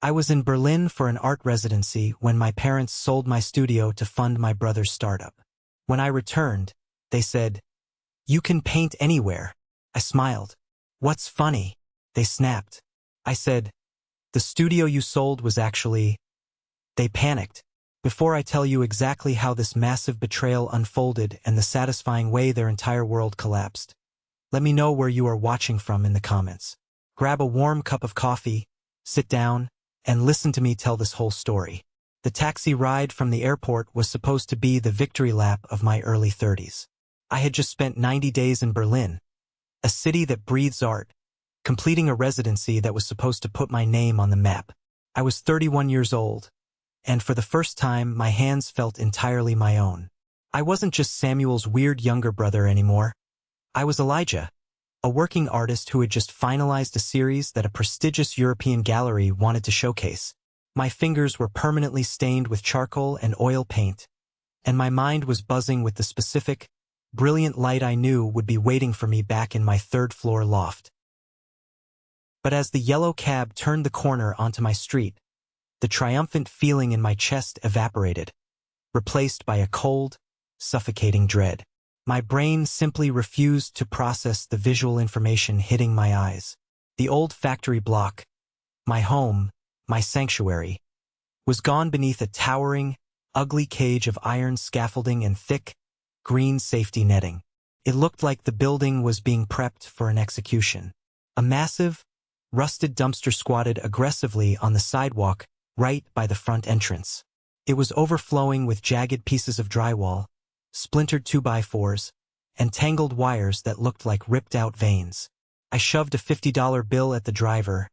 I was in Berlin for an art residency when my parents sold my studio to fund my brother's startup. When I returned, they said, "You can paint anywhere." I smiled. "What's funny?" They snapped. I said, "The studio you sold was actually—" They panicked. Before I tell you exactly how this massive betrayal unfolded and the satisfying way their entire world collapsed, let me know where you are watching from in the comments. Grab a warm cup of coffee, sit down, and listen to me tell this whole story. The taxi ride from the airport was supposed to be the victory lap of my early 30s. I had just spent 90 days in Berlin, a city that breathes art, completing a residency that was supposed to put my name on the map. I was 31 years old, and for the first time my hands felt entirely my own. I wasn't just Samuel's weird younger brother anymore. I was Elijah, a working artist who had just finalized a series that a prestigious European gallery wanted to showcase. My fingers were permanently stained with charcoal and oil paint, and my mind was buzzing with the specific, brilliant light I knew would be waiting for me back in my third-floor loft. But as the yellow cab turned the corner onto my street, the triumphant feeling in my chest evaporated, replaced by a cold, suffocating dread. My brain simply refused to process the visual information hitting my eyes. The old factory block, my home, my sanctuary, was gone beneath a towering, ugly cage of iron scaffolding and thick, green safety netting. It looked like the building was being prepped for an execution. A massive, rusted dumpster squatted aggressively on the sidewalk right by the front entrance. It was overflowing with jagged pieces of drywall, splintered 2x4s, and tangled wires that looked like ripped-out veins. I shoved a $50 bill at the driver,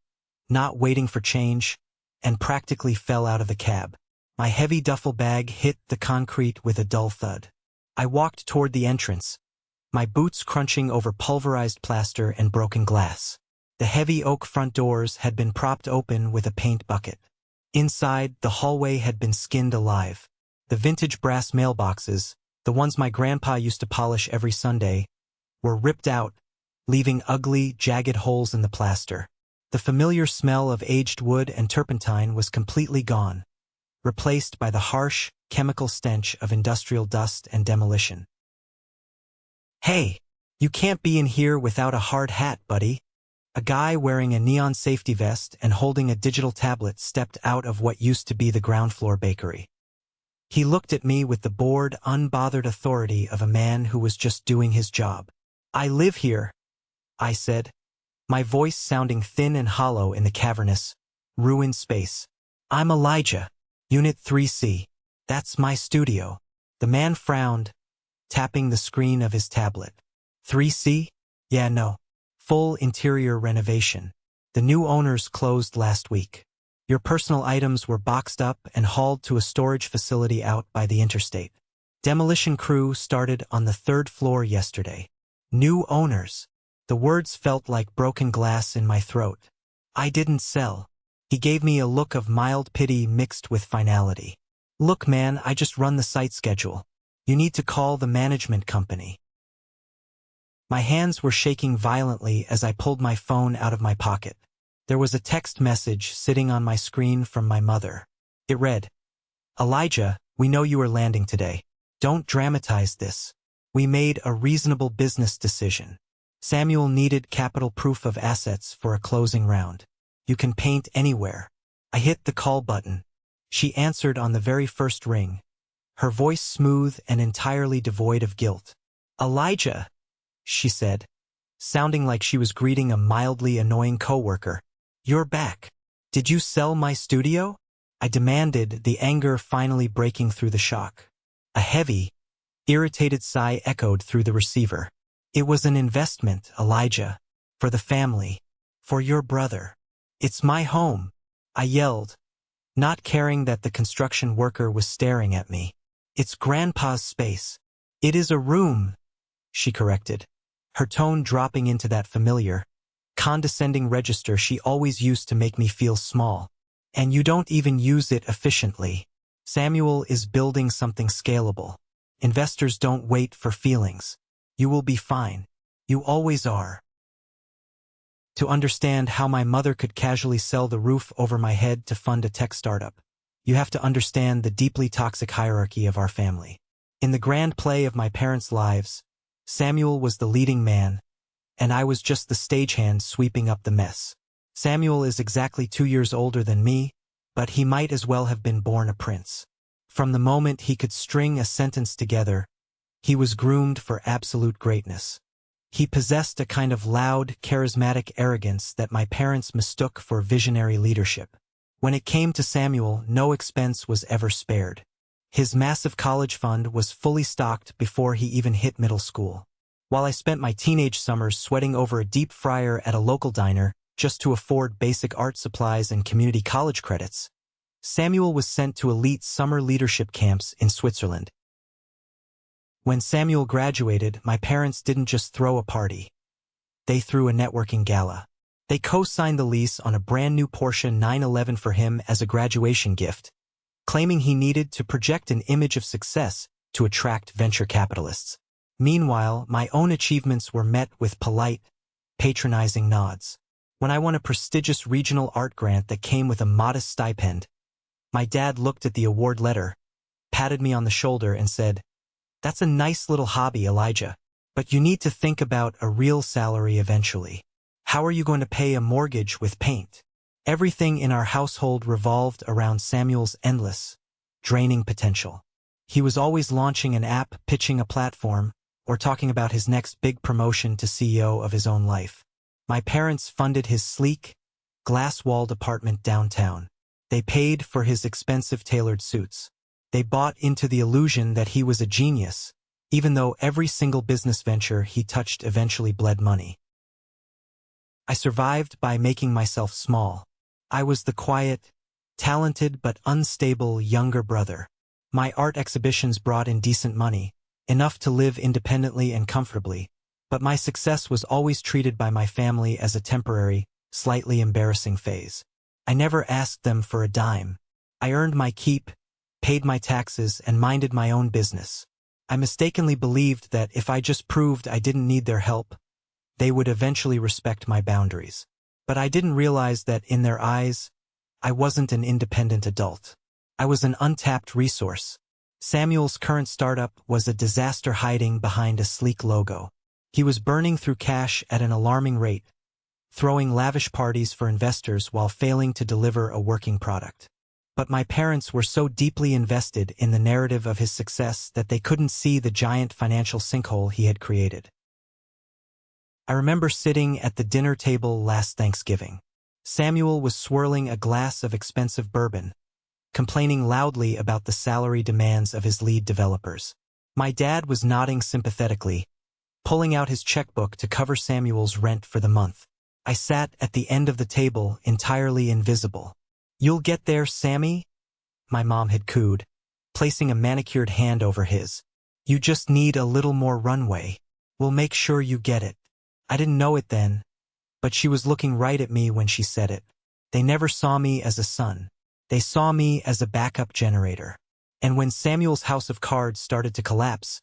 not waiting for change, and practically fell out of the cab. My heavy duffel bag hit the concrete with a dull thud. I walked toward the entrance, my boots crunching over pulverized plaster and broken glass. The heavy oak front doors had been propped open with a paint bucket. Inside, the hallway had been skinned alive. The vintage brass mailboxes, the ones my grandpa used to polish every Sunday, were ripped out, leaving ugly, jagged holes in the plaster. The familiar smell of aged wood and turpentine was completely gone, replaced by the harsh, chemical stench of industrial dust and demolition. "Hey, you can't be in here without a hard hat, buddy." A guy wearing a neon safety vest and holding a digital tablet stepped out of what used to be the ground-floor bakery. He looked at me with the bored, unbothered authority of a man who was just doing his job. "I live here," I said, my voice sounding thin and hollow in the cavernous, ruined space. "I'm Elijah, Unit 3C. That's my studio." The man frowned, tapping the screen of his tablet. 3C? Yeah, no. Full interior renovation. The new owners closed last week. Your personal items were boxed up and hauled to a storage facility out by the interstate. Demolition crew started on the 3rd floor yesterday. New owners. The words felt like broken glass in my throat. I didn't sell. He gave me a look of mild pity mixed with finality. "Look, man, I just run the site schedule. You need to call the management company." My hands were shaking violently as I pulled my phone out of my pocket. There was a text message sitting on my screen from my mother. It read, "Elijah, we know you are landing today. Don't dramatize this. We made a reasonable business decision. Samuel needed capital proof of assets for a closing round. You can paint anywhere." I hit the call button. She answered on the very first ring, her voice smooth and entirely devoid of guilt. "Elijah," she said, sounding like she was greeting a mildly annoying coworker. "You're back. Did you sell my studio?" I demanded, the anger finally breaking through the shock. A heavy, irritated sigh echoed through the receiver. "It was an investment, Elijah. For the family. For your brother. It's my home," I yelled, not caring that the construction worker was staring at me. "It's Grandpa's space." "It is a room," she corrected, her tone dropping into that familiar, condescending register she always used to make me feel small. "And you don't even use it efficiently. Samuel is building something scalable. Investors don't wait for feelings. You will be fine. You always are." To understand how my mother could casually sell the roof over my head to fund a tech startup, you have to understand the deeply toxic hierarchy of our family. In the grand play of my parents' lives, Samuel was the leading man, and I was just the stagehand sweeping up the mess. Samuel is exactly 2 years older than me, but he might as well have been born a prince. From the moment he could string a sentence together, he was groomed for absolute greatness. He possessed a kind of loud, charismatic arrogance that my parents mistook for visionary leadership. When it came to Samuel, no expense was ever spared. His massive college fund was fully stocked before he even hit middle school. While I spent my teenage summers sweating over a deep fryer at a local diner just to afford basic art supplies and community college credits, Samuel was sent to elite summer leadership camps in Switzerland. When Samuel graduated, my parents didn't just throw a party. They threw a networking gala. They co-signed the lease on a brand new Porsche 911 for him as a graduation gift, claiming he needed to project an image of success to attract venture capitalists. Meanwhile, my own achievements were met with polite, patronizing nods. When I won a prestigious regional art grant that came with a modest stipend, my dad looked at the award letter, patted me on the shoulder and said, "That's a nice little hobby, Elijah, but you need to think about a real salary eventually. How are you going to pay a mortgage with paint?" Everything in our household revolved around Samuel's endless, draining potential. He was always launching an app, pitching a platform, or talking about his next big promotion to CEO of his own life. My parents funded his sleek, glass-walled apartment downtown. They paid for his expensive tailored suits. They bought into the illusion that he was a genius, even though every single business venture he touched eventually bled money. I survived by making myself small. I was the quiet, talented but unstable younger brother. My art exhibitions brought in decent money, enough to live independently and comfortably, but my success was always treated by my family as a temporary, slightly embarrassing phase. I never asked them for a dime. I earned my keep, paid my taxes, and minded my own business. I mistakenly believed that if I just proved I didn't need their help, they would eventually respect my boundaries. But I didn't realize that in their eyes, I wasn't an independent adult. I was an untapped resource. Samuel's current startup was a disaster hiding behind a sleek logo. He was burning through cash at an alarming rate, throwing lavish parties for investors while failing to deliver a working product. But my parents were so deeply invested in the narrative of his success that they couldn't see the giant financial sinkhole he had created. I remember sitting at the dinner table last Thanksgiving. Samuel was swirling a glass of expensive bourbon, complaining loudly about the salary demands of his lead developers. My dad was nodding sympathetically, pulling out his checkbook to cover Samuel's rent for the month. I sat at the end of the table, entirely invisible. "You'll get there, Sammy," my mom had cooed, placing a manicured hand over his. "You just need a little more runway. We'll make sure you get it." I didn't know it then, but she was looking right at me when she said it. They never saw me as a son. They saw me as a backup generator. And when Samuel's house of cards started to collapse,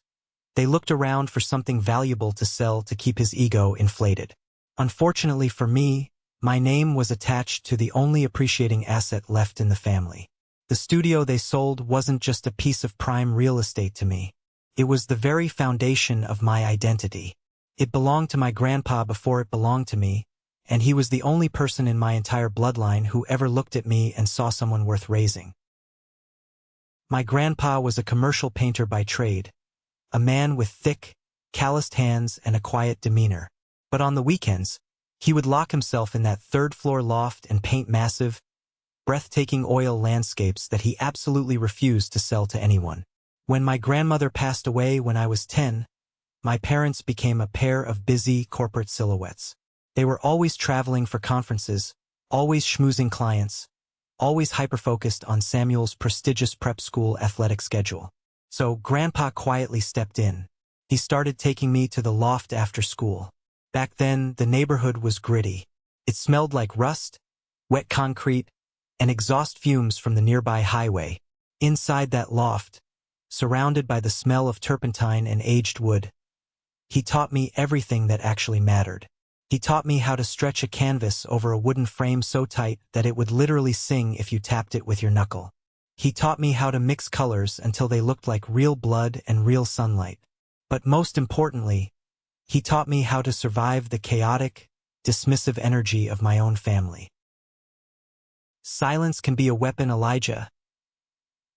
they looked around for something valuable to sell to keep his ego inflated. Unfortunately for me, my name was attached to the only appreciating asset left in the family. The studio they sold wasn't just a piece of prime real estate to me. It was the very foundation of my identity. It belonged to my grandpa before it belonged to me, and he was the only person in my entire bloodline who ever looked at me and saw someone worth raising. My grandpa was a commercial painter by trade, a man with thick, calloused hands and a quiet demeanor. But on the weekends, he would lock himself in that third-floor loft and paint massive, breathtaking oil landscapes that he absolutely refused to sell to anyone. When my grandmother passed away when I was 10, my parents became a pair of busy corporate silhouettes. They were always traveling for conferences, always schmoozing clients, always hyper-focused on Samuel's prestigious prep school athletic schedule. So Grandpa quietly stepped in. He started taking me to the loft after school. Back then, the neighborhood was gritty. It smelled like rust, wet concrete, and exhaust fumes from the nearby highway. Inside that loft, surrounded by the smell of turpentine and aged wood, he taught me everything that actually mattered. He taught me how to stretch a canvas over a wooden frame so tight that it would literally sing if you tapped it with your knuckle. He taught me how to mix colors until they looked like real blood and real sunlight. But most importantly, he taught me how to survive the chaotic, dismissive energy of my own family. Silence can be a weapon, Elijah,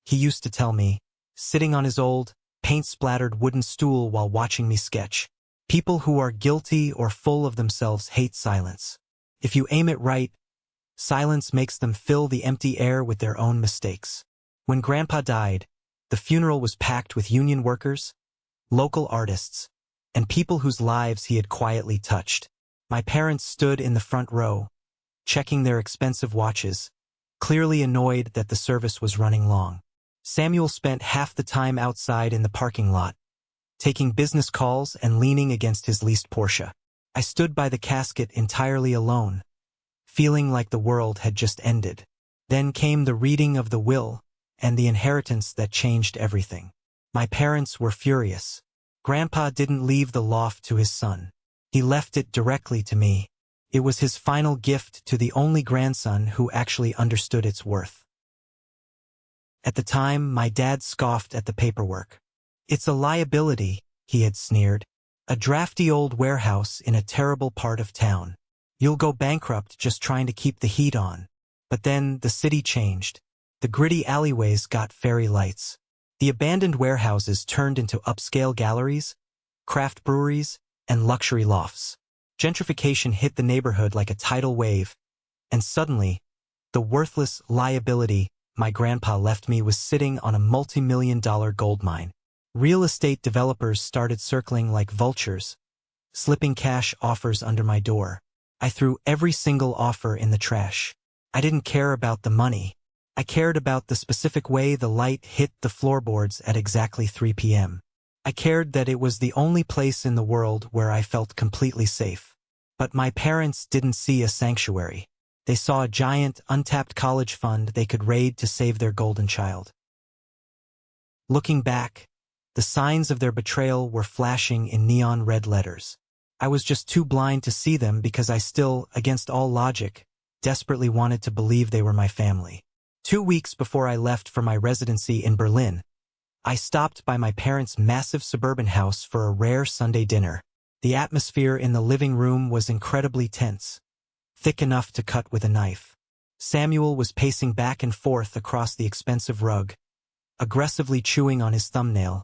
he used to tell me, sitting on his old, paint-splattered wooden stool while watching me sketch. People who are guilty or full of themselves hate silence. If you aim it right, silence makes them fill the empty air with their own mistakes. When Grandpa died, the funeral was packed with union workers, local artists, and people whose lives he had quietly touched. My parents stood in the front row, checking their expensive watches, clearly annoyed that the service was running long. Samuel spent half the time outside in the parking lot, taking business calls and leaning against his leased Porsche. I stood by the casket entirely alone, feeling like the world had just ended. Then came the reading of the will and the inheritance that changed everything. My parents were furious. Grandpa didn't leave the loft to his son. He left it directly to me. It was his final gift to the only grandson who actually understood its worth. At the time, my dad scoffed at the paperwork. "It's a liability," he had sneered. "A drafty old warehouse in a terrible part of town. You'll go bankrupt just trying to keep the heat on." But then the city changed. The gritty alleyways got fairy lights. The abandoned warehouses turned into upscale galleries, craft breweries, and luxury lofts. Gentrification hit the neighborhood like a tidal wave, and suddenly, the worthless liability my grandpa left me was sitting on a multi-million-dollar gold mine. Real estate developers started circling like vultures, slipping cash offers under my door. I threw every single offer in the trash. I didn't care about the money. I cared about the specific way the light hit the floorboards at exactly 3 p.m. I cared that it was the only place in the world where I felt completely safe. But my parents didn't see a sanctuary. They saw a giant, untapped college fund they could raid to save their golden child. Looking back, the signs of their betrayal were flashing in neon red letters. I was just too blind to see them because I still, against all logic, desperately wanted to believe they were my family. 2 weeks before I left for my residency in Berlin, I stopped by my parents' massive suburban house for a rare Sunday dinner. The atmosphere in the living room was incredibly tense, thick enough to cut with a knife. Samuel was pacing back and forth across the expensive rug, aggressively chewing on his thumbnail,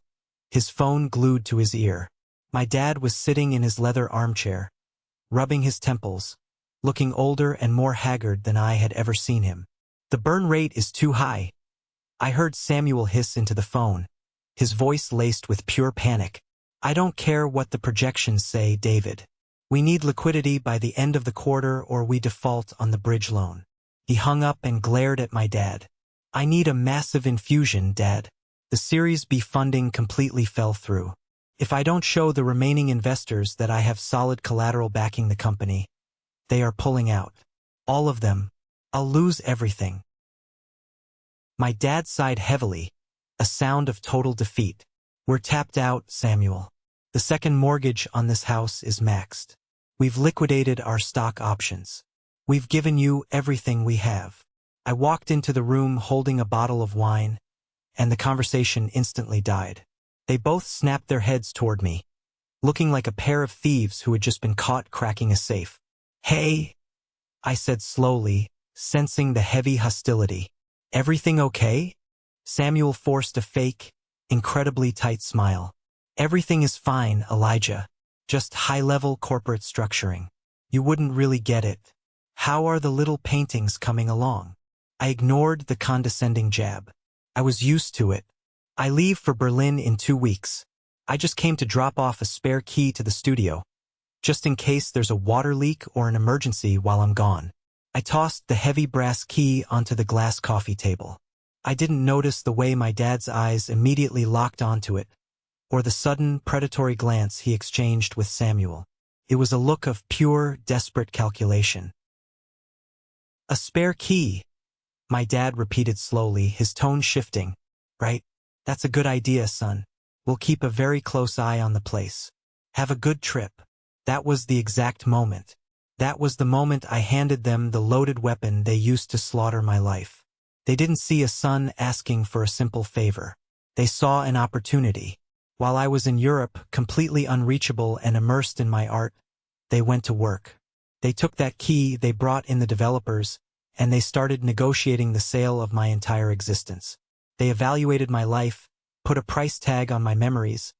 his phone glued to his ear. My dad was sitting in his leather armchair, rubbing his temples, looking older and more haggard than I had ever seen him. "The burn rate is too high," I heard Samuel hiss into the phone, his voice laced with pure panic. "I don't care what the projections say, David. We need liquidity by the end of the quarter or we default on the bridge loan." He hung up and glared at my dad. "I need a massive infusion, Dad. The Series B funding completely fell through. If I don't show the remaining investors that I have solid collateral backing the company, they are pulling out. All of them. I'll lose everything." My dad sighed heavily, a sound of total defeat. "We're tapped out, Samuel. The second mortgage on this house is maxed. We've liquidated our stock options. We've given you everything we have." I walked into the room holding a bottle of wine, and the conversation instantly died. They both snapped their heads toward me, looking like a pair of thieves who had just been caught cracking a safe. "Hey," I said slowly, sensing the heavy hostility. "Everything okay?" Samuel forced a fake, incredibly tight smile. "Everything is fine, Elijah. Just high-level corporate structuring. You wouldn't really get it. How are the little paintings coming along?" I ignored the condescending jab. I was used to it. "I leave for Berlin in 2 weeks. I just came to drop off a spare key to the studio, just in case there's a water leak or an emergency while I'm gone." I tossed the heavy brass key onto the glass coffee table. I didn't notice the way my dad's eyes immediately locked onto it, or the sudden, predatory glance he exchanged with Samuel. It was a look of pure, desperate calculation. "A spare key," my dad repeated slowly, his tone shifting. "Right? That's a good idea, son. We'll keep a very close eye on the place. Have a good trip." That was the exact moment. That was the moment I handed them the loaded weapon they used to slaughter my life. They didn't see a son asking for a simple favor. They saw an opportunity. While I was in Europe, completely unreachable and immersed in my art, they went to work. They took that key they brought in the developers, and they started negotiating the sale of my entire existence. They evaluated my life, put a price tag on my memories,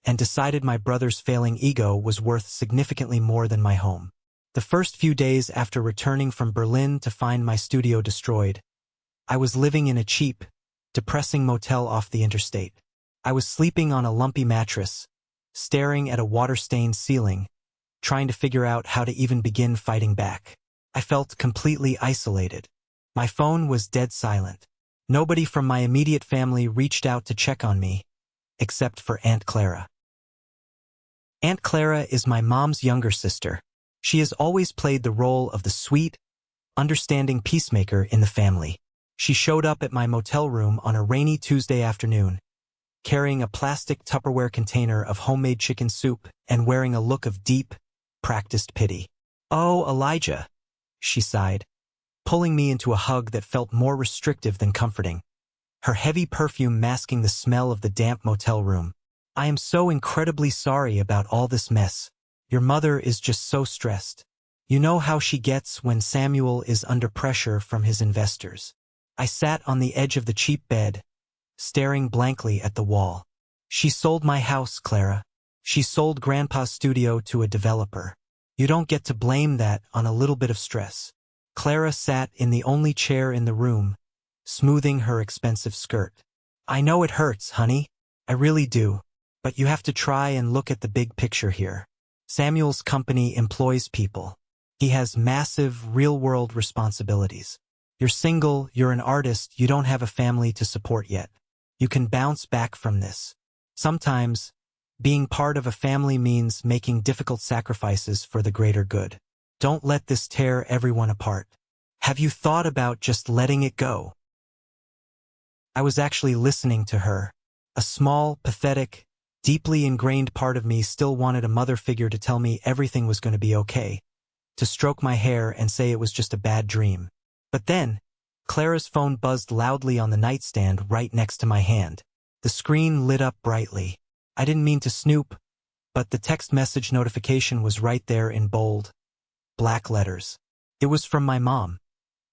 and decided my brother's failing ego was worth significantly more than my home. The first few days after returning from Berlin to find my studio destroyed, I was living in a cheap, depressing motel off the interstate. I was sleeping on a lumpy mattress, staring at a water-stained ceiling, trying to figure out how to even begin fighting back. I felt completely isolated. My phone was dead silent. Nobody from my immediate family reached out to check on me, except for Aunt Clara. Aunt Clara is my mom's younger sister. She has always played the role of the sweet, understanding peacemaker in the family. She showed up at my motel room on a rainy Tuesday afternoon, carrying a plastic Tupperware container of homemade chicken soup and wearing a look of deep, practiced pity. "Oh, Elijah," she sighed, pulling me into a hug that felt more restrictive than comforting, her heavy perfume masking the smell of the damp motel room. "I am so incredibly sorry about all this mess. Your mother is just so stressed. You know how she gets when Samuel is under pressure from his investors." I sat on the edge of the cheap bed, staring blankly at the wall. "She sold my house, Clara. She sold Grandpa's studio to a developer. You don't get to blame that on a little bit of stress." Clara sat in the only chair in the room, smoothing her expensive skirt. "I know it hurts, honey. I really do. But you have to try and look at the big picture here. Samuel's company employs people. He has massive, real-world responsibilities. You're single, you're an artist, you don't have a family to support yet. You can bounce back from this. Sometimes, being part of a family means making difficult sacrifices for the greater good. Don't let this tear everyone apart. Have you thought about just letting it go?" I was actually listening to her. A small, pathetic, deeply ingrained part of me still wanted a mother figure to tell me everything was going to be okay, to stroke my hair and say it was just a bad dream. But then, Clara's phone buzzed loudly on the nightstand right next to my hand. The screen lit up brightly. I didn't mean to snoop, but the text message notification was right there in bold, black letters. It was from my mom.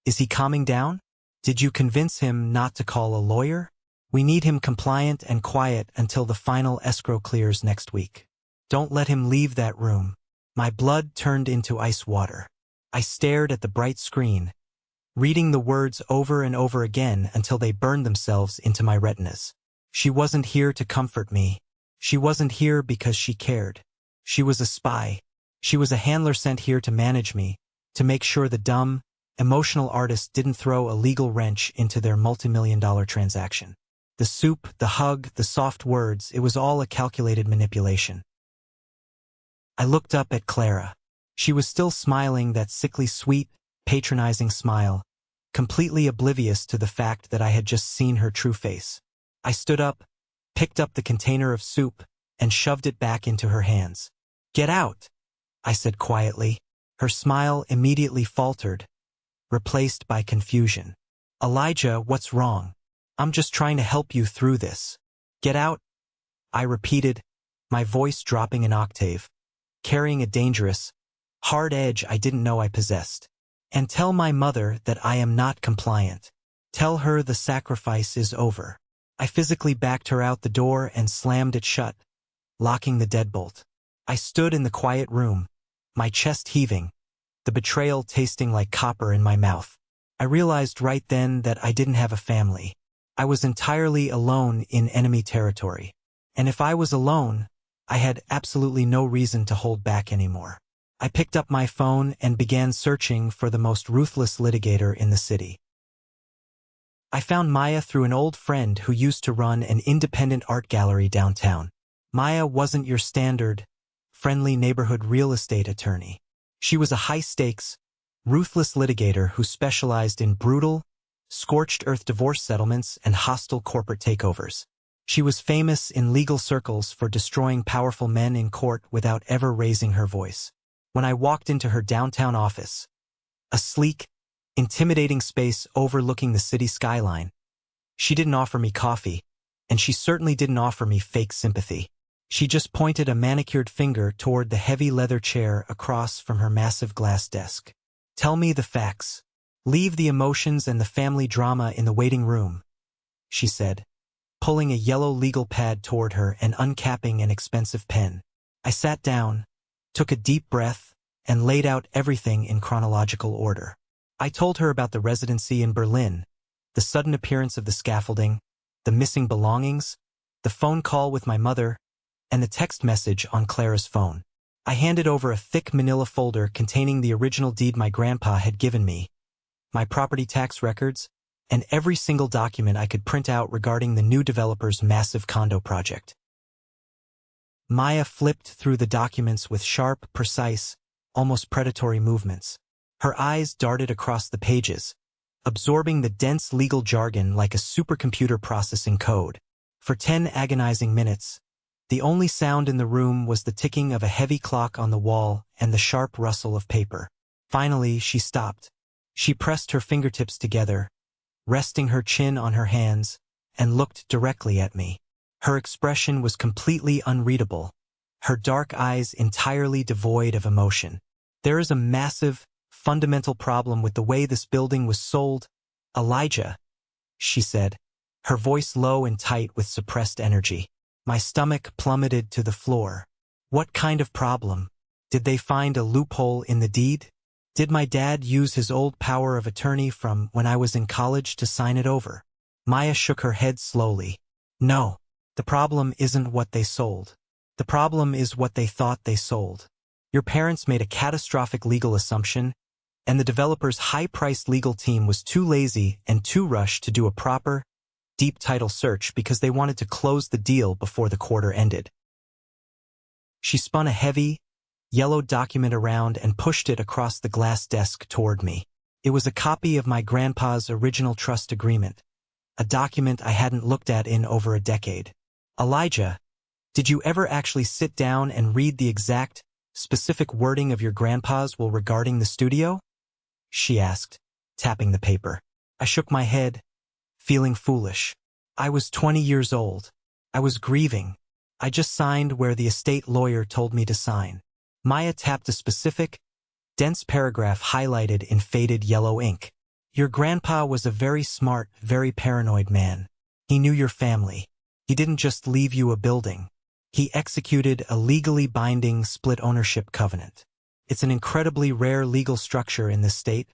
"Is he calming down? Did you convince him not to call a lawyer? We need him compliant and quiet until the final escrow clears next week. Don't let him leave that room." My blood turned into ice water. I stared at the bright screen, reading the words over and over again until they burned themselves into my retinas. She wasn't here to comfort me. She wasn't here because she cared. She was a spy. She was a handler sent here to manage me, to make sure the dumb, emotional artist didn't throw a legal wrench into their multi-million-dollar transaction. The soup, the hug, the soft words, it was all a calculated manipulation. I looked up at Clara. She was still smiling that sickly sweet, patronizing smile, completely oblivious to the fact that I had just seen her true face. I stood up, picked up the container of soup, and shoved it back into her hands. "Get out," I said quietly. Her smile immediately faltered, replaced by confusion. "Elijah, what's wrong? I'm just trying to help you through this." "Get out," I repeated, my voice dropping an octave, carrying a dangerous, hard edge I didn't know I possessed. "And tell my mother that I am not compliant. Tell her the sacrifice is over." I physically backed her out the door and slammed it shut, locking the deadbolt. I stood in the quiet room, my chest heaving, the betrayal tasting like copper in my mouth. I realized right then that I didn't have a family. I was entirely alone in enemy territory. And if I was alone, I had absolutely no reason to hold back anymore. I picked up my phone and began searching for the most ruthless litigator in the city. I found Maya through an old friend who used to run an independent art gallery downtown. Maya wasn't your standard, friendly neighborhood real estate attorney. She was a high-stakes, ruthless litigator who specialized in brutal, scorched-earth divorce settlements and hostile corporate takeovers. She was famous in legal circles for destroying powerful men in court without ever raising her voice. When I walked into her downtown office, a sleek, intimidating space overlooking the city skyline, she didn't offer me coffee, and she certainly didn't offer me fake sympathy. She just pointed a manicured finger toward the heavy leather chair across from her massive glass desk. "Tell me the facts. Leave the emotions and the family drama in the waiting room," she said, pulling a yellow legal pad toward her and uncapping an expensive pen. I sat down, took a deep breath, and laid out everything in chronological order. I told her about the residency in Berlin, the sudden appearance of the scaffolding, the missing belongings, the phone call with my mother, and the text message on Clara's phone. I handed over a thick manila folder containing the original deed my grandpa had given me, my property tax records, and every single document I could print out regarding the new developer's massive condo project. Maya flipped through the documents with sharp, precise, almost predatory movements. Her eyes darted across the pages, absorbing the dense legal jargon like a supercomputer processing code. For 10 agonizing minutes, the only sound in the room was the ticking of a heavy clock on the wall and the sharp rustle of paper. Finally, she stopped. She pressed her fingertips together, resting her chin on her hands, and looked directly at me. Her expression was completely unreadable, her dark eyes entirely devoid of emotion. "There is a massive, fundamental problem with the way this building was sold, Elijah," she said, her voice low and tight with suppressed energy. My stomach plummeted to the floor. What kind of problem? Did they find a loophole in the deed? Did my dad use his old power of attorney from when I was in college to sign it over? Maya shook her head slowly. "No, the problem isn't what they sold. The problem is what they thought they sold. Your parents made a catastrophic legal assumption, and the developer's high-priced legal team was too lazy and too rushed to do a proper, deep title search because they wanted to close the deal before the quarter ended." She spun a heavy, yellow document around and pushed it across the glass desk toward me. It was a copy of my grandpa's original trust agreement, a document I hadn't looked at in over a decade. "Elijah, did you ever actually sit down and read the exact, specific wording of your grandpa's will regarding the studio?" she asked, tapping the paper. I shook my head, feeling foolish. I was 20 years old. I was grieving. I just signed where the estate lawyer told me to sign. Maya tapped a specific, dense paragraph highlighted in faded yellow ink. "Your grandpa was a very smart, very paranoid man. He knew your family. He didn't just leave you a building. He executed a legally binding split ownership covenant. It's an incredibly rare legal structure in this state,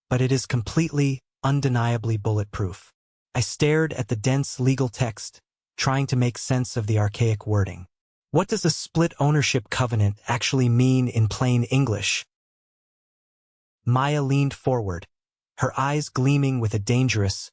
but it is completely, undeniably bulletproof." I stared at the dense legal text, trying to make sense of the archaic wording. What does a split ownership covenant actually mean in plain English? Maya leaned forward, her eyes gleaming with a dangerous,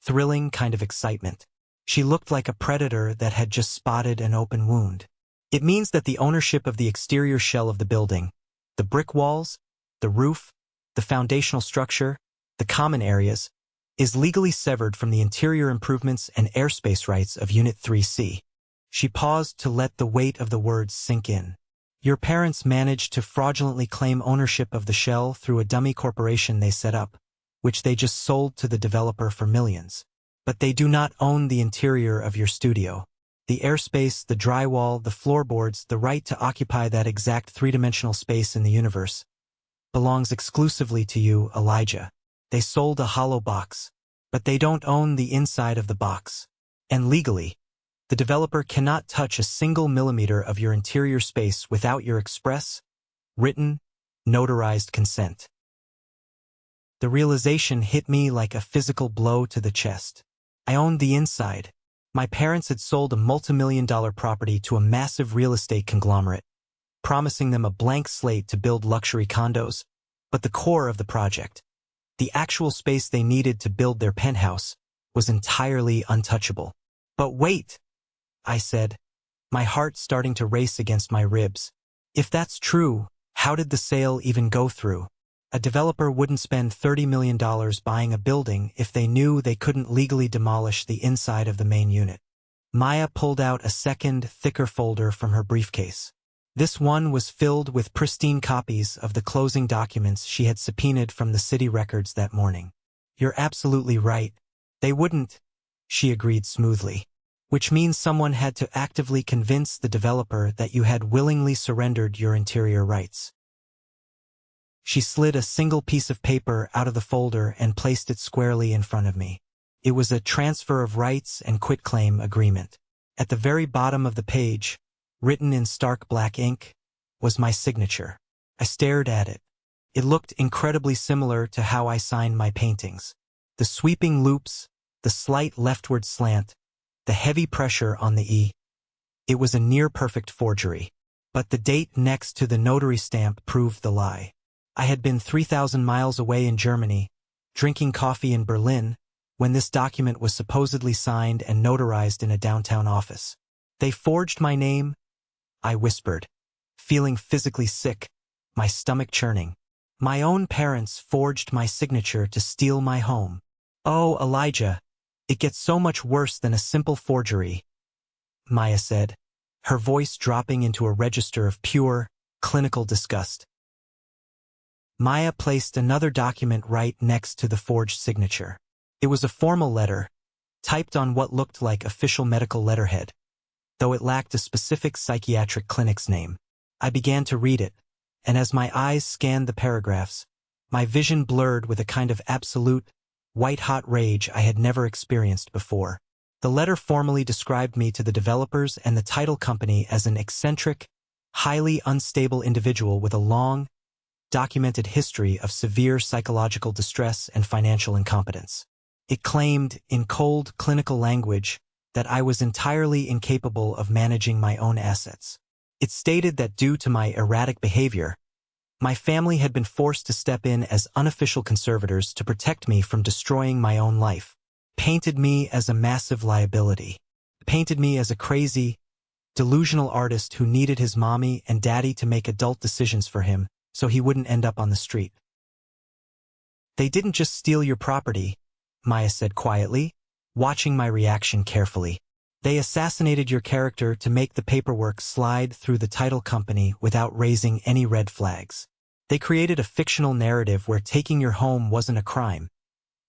thrilling kind of excitement. She looked like a predator that had just spotted an open wound. "It means that the ownership of the exterior shell of the building, the brick walls, the roof, the foundational structure, the common areas, is legally severed from the interior improvements and airspace rights of Unit 3C. She paused to let the weight of the words sink in. "Your parents managed to fraudulently claim ownership of the shell through a dummy corporation they set up, which they just sold to the developer for millions. But they do not own the interior of your studio. The airspace, the drywall, the floorboards, the right to occupy that exact three-dimensional space in the universe belongs exclusively to you, Elijah. They sold a hollow box, but they don't own the inside of the box. And legally, the developer cannot touch a single millimeter of your interior space without your express, written, notarized consent." The realization hit me like a physical blow to the chest. I owned the inside. My parents had sold a multimillion-dollar property to a massive real estate conglomerate, promising them a blank slate to build luxury condos, but the core of the project, the actual space they needed to build their penthouse, was entirely untouchable. "But wait," I said, my heart starting to race against my ribs. "If that's true, how did the sale even go through? A developer wouldn't spend $30 million buying a building if they knew they couldn't legally demolish the inside of the main unit." Maya pulled out a second, thicker folder from her briefcase. This one was filled with pristine copies of the closing documents she had subpoenaed from the city records that morning. "You're absolutely right. They wouldn't," she agreed smoothly. "Which means someone had to actively convince the developer that you had willingly surrendered your interior rights." She slid a single piece of paper out of the folder and placed it squarely in front of me. It was a transfer of rights and quitclaim agreement. At the very bottom of the page, written in stark black ink, was my signature. I stared at it. It looked incredibly similar to how I signed my paintings. The sweeping loops, the slight leftward slant, the heavy pressure on the E. It was a near-perfect forgery. But the date next to the notary stamp proved the lie. I had been 3,000 miles away in Germany, drinking coffee in Berlin, when this document was supposedly signed and notarized in a downtown office. "They forged my name," I whispered, feeling physically sick, my stomach churning. "My own parents forged my signature to steal my home." "Oh, Elijah, it gets so much worse than a simple forgery," Maya said, her voice dropping into a register of pure, clinical disgust. Maya placed another document right next to the forged signature. It was a formal letter, typed on what looked like official medical letterhead, though it lacked a specific psychiatric clinic's name. I began to read it, and as my eyes scanned the paragraphs, my vision blurred with a kind of absolute, white-hot rage I had never experienced before. The letter formally described me to the developers and the title company as an eccentric, highly unstable individual with a long, documented history of severe psychological distress and financial incompetence. It claimed, in cold, clinical language, that I was entirely incapable of managing my own assets. It stated that due to my erratic behavior, my family had been forced to step in as unofficial conservators to protect me from destroying my own life. Painted me as a massive liability. Painted me as a crazy, delusional artist who needed his mommy and daddy to make adult decisions for him so he wouldn't end up on the street. "They didn't just steal your property," Maya said quietly, watching my reaction carefully. "They assassinated your character to make the paperwork slide through the title company without raising any red flags. They created a fictional narrative where taking your home wasn't a crime.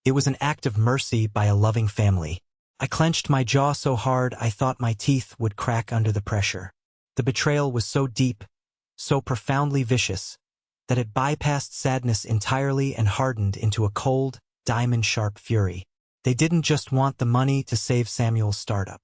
It was an act of mercy by a loving family." I clenched my jaw so hard I thought my teeth would crack under the pressure. The betrayal was so deep, so profoundly vicious, that it bypassed sadness entirely and hardened into a cold, diamond-sharp fury. They didn't just want the money to save Samuel's startup.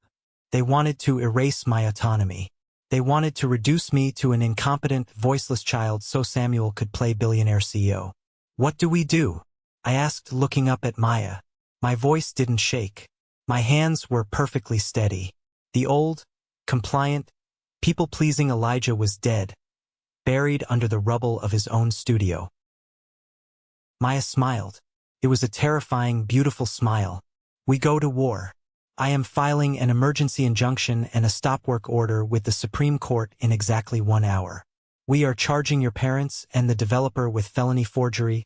They wanted to erase my autonomy. They wanted to reduce me to an incompetent, voiceless child so Samuel could play billionaire CEO. "What do we do?" I asked, looking up at Maya. My voice didn't shake. My hands were perfectly steady. The old, compliant, people-pleasing Elijah was dead, buried under the rubble of his own studio. Maya smiled. It was a terrifying, beautiful smile. "We go to war. I am filing an emergency injunction and a stop work order with the Supreme Court in exactly 1 hour. We are charging your parents and the developer with felony forgery,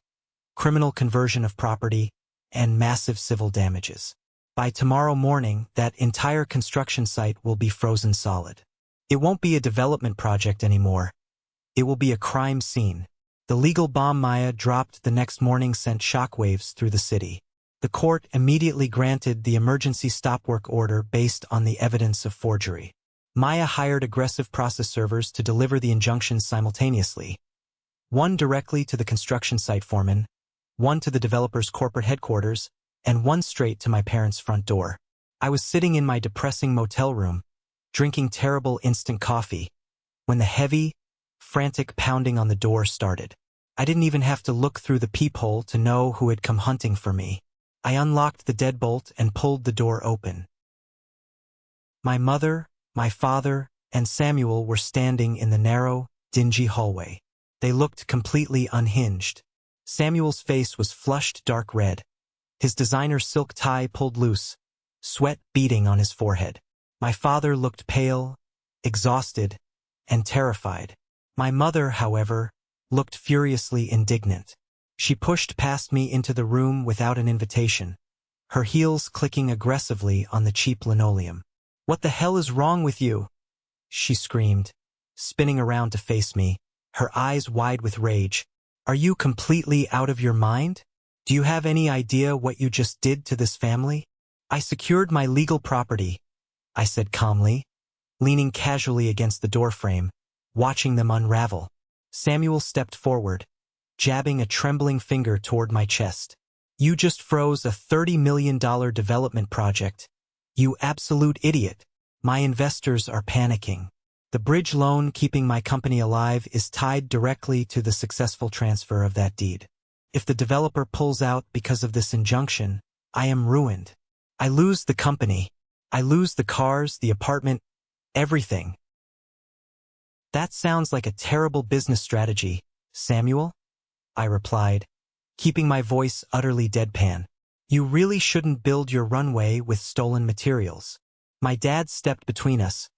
criminal conversion of property, and massive civil damages. By tomorrow morning, that entire construction site will be frozen solid. It won't be a development project anymore. It will be a crime scene." The legal bomb Maya dropped the next morning sent shockwaves through the city. The court immediately granted the emergency stop work order based on the evidence of forgery. Maya hired aggressive process servers to deliver the injunctions simultaneously. One directly to the construction site foreman, one to the developer's corporate headquarters, and one straight to my parents' front door. I was sitting in my depressing motel room, drinking terrible instant coffee, when the heavy, frantic pounding on the door started. I didn't even have to look through the peephole to know who had come hunting for me. I unlocked the deadbolt and pulled the door open. My mother, my father, and Samuel were standing in the narrow, dingy hallway. They looked completely unhinged. Samuel's face was flushed dark red. His designer silk tie pulled loose, sweat beading on his forehead. My father looked pale, exhausted, and terrified. My mother, however, looked furiously indignant. She pushed past me into the room without an invitation, her heels clicking aggressively on the cheap linoleum. What the hell is wrong with you? She screamed, spinning around to face me, her eyes wide with rage. Are you completely out of your mind? Do you have any idea what you just did to this family? I secured my legal property, I said calmly, leaning casually against the doorframe, watching them unravel. Samuel stepped forward, jabbing a trembling finger toward my chest. You just froze a $30 million development project. You absolute idiot. My investors are panicking. The bridge loan keeping my company alive is tied directly to the successful transfer of that deed. If the developer pulls out because of this injunction, I am ruined. I lose the company. I lose the cars, the apartment, everything. That sounds like a terrible business strategy, Samuel, I replied, keeping my voice utterly deadpan. You really shouldn't build your runway with stolen materials. My dad stepped between us,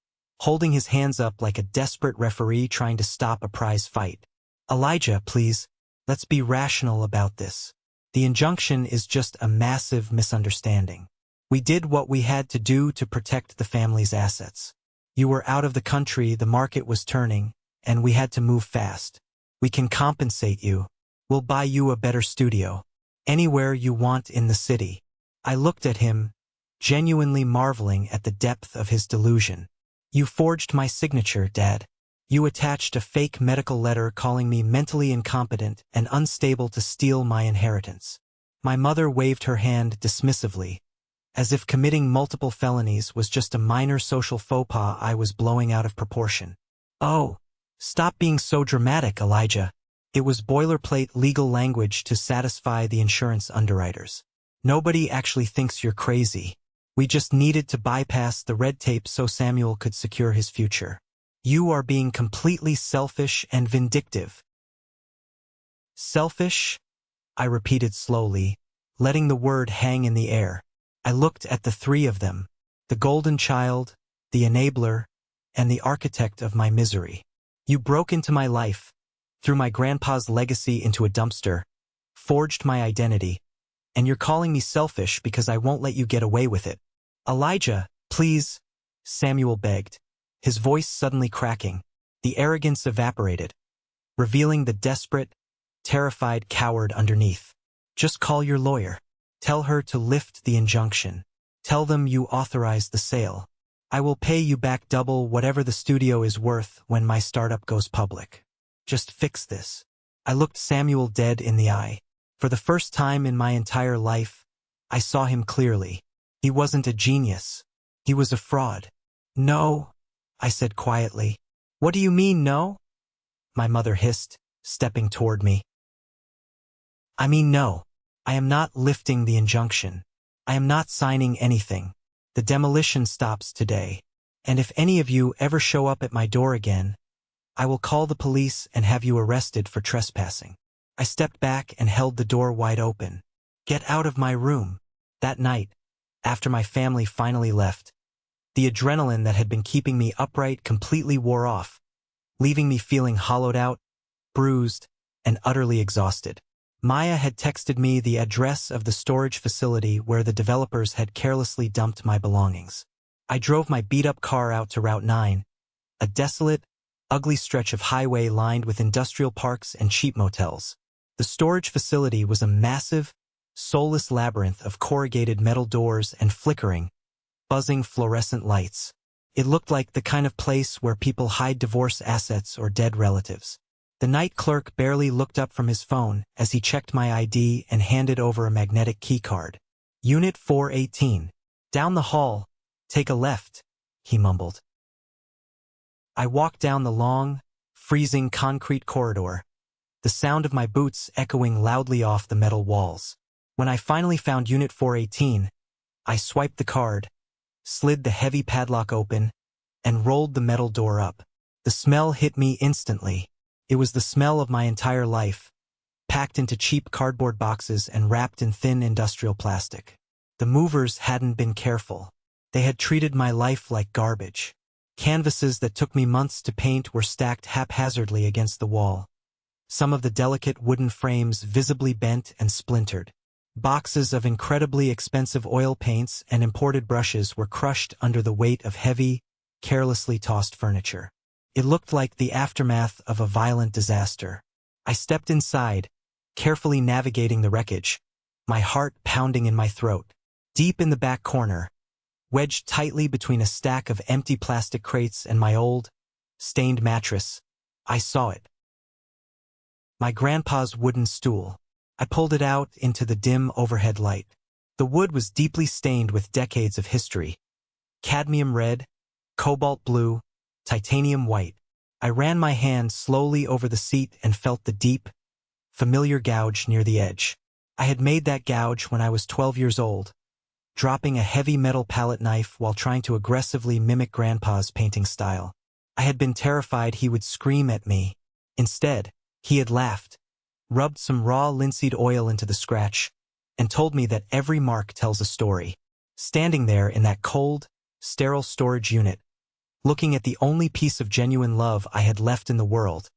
holding his hands up like a desperate referee trying to stop a prize fight. Elijah, please, let's be rational about this. The injunction is just a massive misunderstanding. We did what we had to do to protect the family's assets. You were out of the country, the market was turning, and we had to move fast. We can compensate you. We'll buy you a better studio. Anywhere you want in the city. I looked at him, genuinely marveling at the depth of his delusion. You forged my signature, Dad. You attached a fake medical letter calling me mentally incompetent and unstable to steal my inheritance. My mother waved her hand dismissively, as if committing multiple felonies was just a minor social faux pas I was blowing out of proportion. Oh, stop being so dramatic, Elijah. It was boilerplate legal language to satisfy the insurance underwriters. Nobody actually thinks you're crazy. We just needed to bypass the red tape so Samuel could secure his future. You are being completely selfish and vindictive. Selfish? I repeated slowly, letting the word hang in the air. I looked at the three of them, the golden child, the enabler, and the architect of my misery. You broke into my life, threw my grandpa's legacy into a dumpster, forged my identity, and you're calling me selfish because I won't let you get away with it. Elijah, please, Samuel begged, his voice suddenly cracking. The arrogance evaporated, revealing the desperate, terrified coward underneath. Just call your lawyer. Tell her to lift the injunction. Tell them you authorized the sale. I will pay you back double whatever the studio is worth when my startup goes public. Just fix this. I looked Samuel dead in the eye. For the first time in my entire life, I saw him clearly. He wasn't a genius. He was a fraud. No, I said quietly. What do you mean, no? My mother hissed, stepping toward me. I mean, no. I am not lifting the injunction. I am not signing anything. The demolition stops today. And if any of you ever show up at my door again, I will call the police and have you arrested for trespassing. I stepped back and held the door wide open. Get out of my room. That night, after my family finally left, the adrenaline that had been keeping me upright completely wore off, leaving me feeling hollowed out, bruised, and utterly exhausted. Maya had texted me the address of the storage facility where the developers had carelessly dumped my belongings. I drove my beat-up car out to Route 9, a desolate, ugly stretch of highway lined with industrial parks and cheap motels. The storage facility was a massive, soulless labyrinth of corrugated metal doors and flickering, buzzing fluorescent lights. It looked like the kind of place where people hide divorce assets or dead relatives. The night clerk barely looked up from his phone as he checked my ID and handed over a magnetic keycard. Unit 418. Down the hall. Take a left, he mumbled. I walked down the long, freezing concrete corridor, the sound of my boots echoing loudly off the metal walls. When I finally found Unit 418, I swiped the card, slid the heavy padlock open, and rolled the metal door up. The smell hit me instantly. It was the smell of my entire life, packed into cheap cardboard boxes and wrapped in thin industrial plastic. The movers hadn't been careful. They had treated my life like garbage. Canvases that took me months to paint were stacked haphazardly against the wall, some of the delicate wooden frames visibly bent and splintered. Boxes of incredibly expensive oil paints and imported brushes were crushed under the weight of heavy, carelessly tossed furniture. It looked like the aftermath of a violent disaster. I stepped inside, carefully navigating the wreckage, my heart pounding in my throat. Deep in the back corner, wedged tightly between a stack of empty plastic crates and my old, stained mattress, I saw it. My grandpa's wooden stool. I pulled it out into the dim overhead light. The wood was deeply stained with decades of history. Cadmium red, cobalt blue, titanium white. I ran my hand slowly over the seat and felt the deep, familiar gouge near the edge. I had made that gouge when I was 12 years old, dropping a heavy metal palette knife while trying to aggressively mimic Grandpa's painting style. I had been terrified he would scream at me. Instead, he had laughed, rubbed some raw linseed oil into the scratch, and told me that every mark tells a story. Standing there in that cold, sterile storage unit, looking at the only piece of genuine love I had left in the world,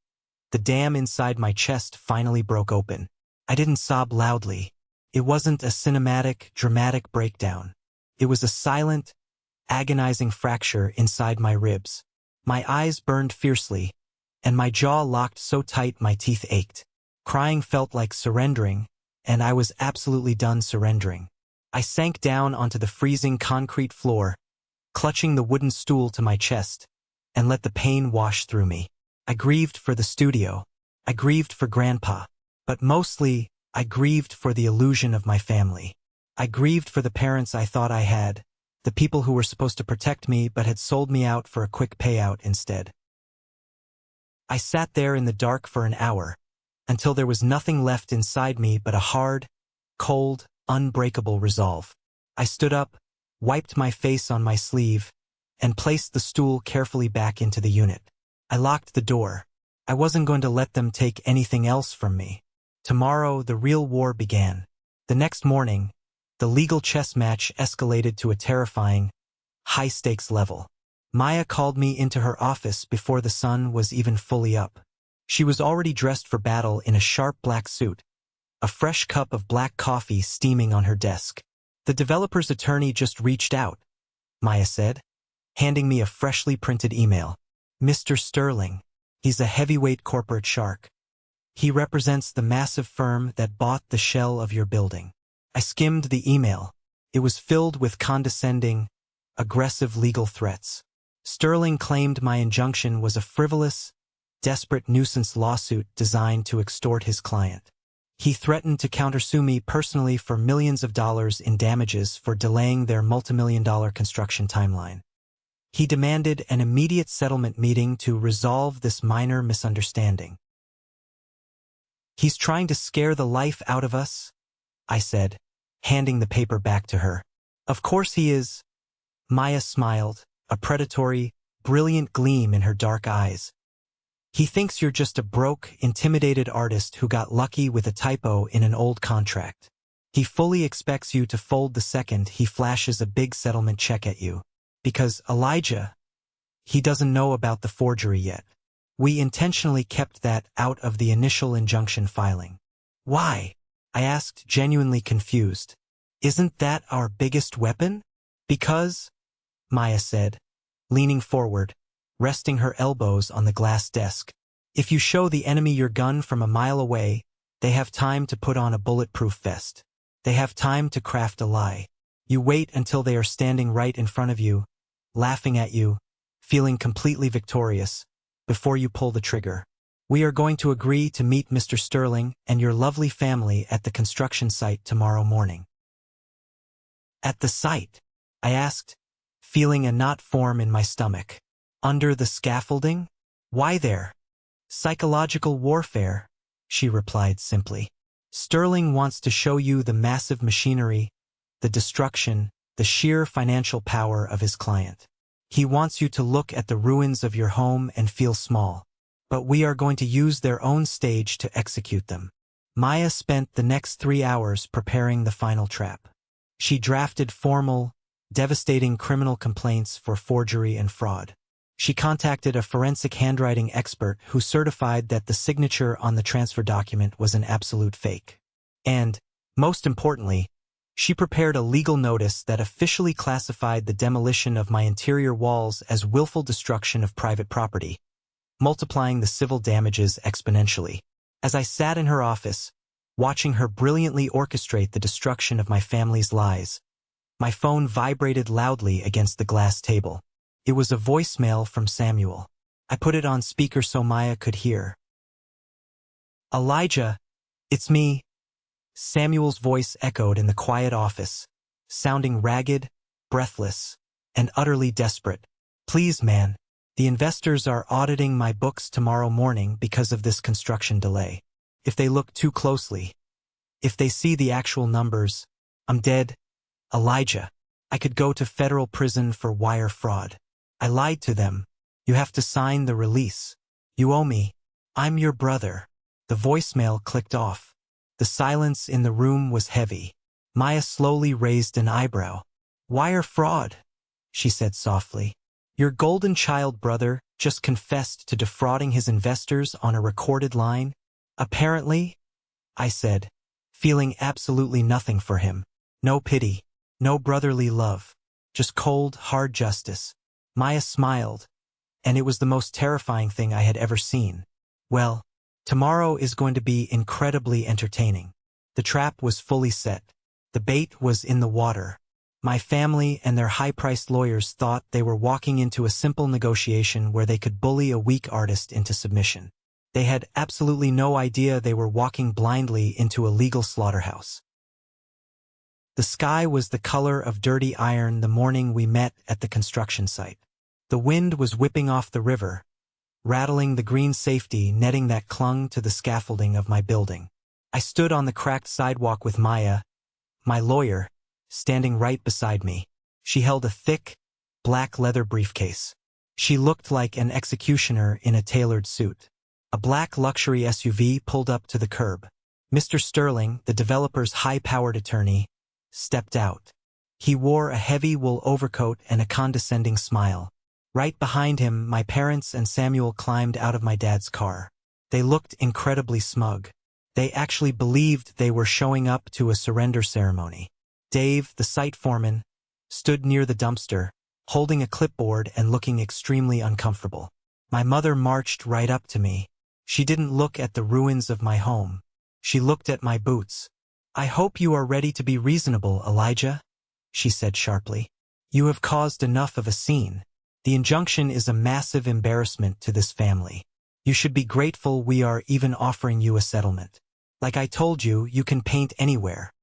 the dam inside my chest finally broke open. I didn't sob loudly. It wasn't a cinematic, dramatic breakdown. It was a silent, agonizing fracture inside my ribs. My eyes burned fiercely, and my jaw locked so tight my teeth ached. Crying felt like surrendering, and I was absolutely done surrendering. I sank down onto the freezing concrete floor, clutching the wooden stool to my chest, and let the pain wash through me. I grieved for the studio. I grieved for Grandpa. But mostly, I grieved for the illusion of my family. I grieved for the parents I thought I had, the people who were supposed to protect me but had sold me out for a quick payout instead. I sat there in the dark for an hour, until there was nothing left inside me but a hard, cold, unbreakable resolve. I stood up, wiped my face on my sleeve, and placed the stool carefully back into the unit. I locked the door. I wasn't going to let them take anything else from me. Tomorrow, the real war began. The next morning, the legal chess match escalated to a terrifying, high-stakes level. Maya called me into her office before the sun was even fully up. She was already dressed for battle in a sharp black suit, a fresh cup of black coffee steaming on her desk. The developer's attorney just reached out, Maya said, handing me a freshly printed email. Mr. Sterling. He's a heavyweight corporate shark. He represents the massive firm that bought the shell of your building. I skimmed the email. It was filled with condescending, aggressive legal threats. Sterling claimed my injunction was a frivolous, desperate nuisance lawsuit designed to extort his client. He threatened to countersue me personally for millions of dollars in damages for delaying their multimillion-dollar construction timeline. He demanded an immediate settlement meeting to resolve this minor misunderstanding. He's trying to scare the life out of us, I said, handing the paper back to her. Of course he is. Maya smiled, a predatory, brilliant gleam in her dark eyes. He thinks you're just a broke, intimidated artist who got lucky with a typo in an old contract. He fully expects you to fold the second he flashes a big settlement check at you. Because, Elijah, he doesn't know about the forgery yet. We intentionally kept that out of the initial injunction filing. Why? I asked, genuinely confused. Isn't that our biggest weapon? Because, Maya said, leaning forward, resting her elbows on the glass desk. If you show the enemy your gun from a mile away, they have time to put on a bulletproof vest. They have time to craft a lie. You wait until they are standing right in front of you, laughing at you, feeling completely victorious, before you pull the trigger. We are going to agree to meet Mr. Sterling and your lovely family at the construction site tomorrow morning. At the site? I asked, feeling a knot form in my stomach. Under the scaffolding? Why there? Psychological warfare, she replied simply. Sterling wants to show you the massive machinery, the destruction, the sheer financial power of his client. He wants you to look at the ruins of your home and feel small. But we are going to use their own stage to execute them. Maya spent the next 3 hours preparing the final trap. She drafted formal, devastating criminal complaints for forgery and fraud. She contacted a forensic handwriting expert who certified that the signature on the transfer document was an absolute fake. And, Most importantly, she prepared a legal notice that officially classified the demolition of my interior walls as willful destruction of private property, multiplying the civil damages exponentially. As I sat in her office, watching her brilliantly orchestrate the destruction of my family's lies, my phone vibrated loudly against the glass table. It was a voicemail from Samuel. I put it on speaker so Maya could hear. "Elijah, it's me." Samuel's voice echoed in the quiet office, sounding ragged, breathless, and utterly desperate. "Please, man, the investors are auditing my books tomorrow morning because of this construction delay. If they look too closely, if they see the actual numbers, I'm dead. Elijah, I could go to federal prison for wire fraud. I lied to them. You have to sign the release. You owe me. I'm your brother." The voicemail clicked off. The silence in the room was heavy. Maya slowly raised an eyebrow. "Wire fraud," she said softly. "Your golden child brother just confessed to defrauding his investors on a recorded line?" "Apparently," I said, feeling absolutely nothing for him. No pity, no brotherly love, just cold, hard justice. Maya smiled, and it was the most terrifying thing I had ever seen. "Well, tomorrow is going to be incredibly entertaining." The trap was fully set. The bait was in the water. My family and their high-priced lawyers thought they were walking into a simple negotiation where they could bully a weak artist into submission. They had absolutely no idea they were walking blindly into a legal slaughterhouse. The sky was the color of dirty iron the morning we met at the construction site. The wind was whipping off the river, rattling the green safety netting that clung to the scaffolding of my building. I stood on the cracked sidewalk with Maya, my lawyer, standing right beside me. She held a thick, black leather briefcase. She looked like an executioner in a tailored suit. A black luxury SUV pulled up to the curb. Mr. Sterling, the developer's high-powered attorney, stepped out. He wore a heavy wool overcoat and a condescending smile. Right behind him, my parents and Samuel climbed out of my dad's car. They looked incredibly smug. They actually believed they were showing up to a surrender ceremony. Dave, the site foreman, stood near the dumpster, holding a clipboard and looking extremely uncomfortable. My mother marched right up to me. She didn't look at the ruins of my home. She looked at my boots. "I hope you are ready to be reasonable, Elijah," she said sharply. "You have caused enough of a scene. The injunction is a massive embarrassment to this family. You should be grateful we are even offering you a settlement. Like I told you, you can paint anywhere."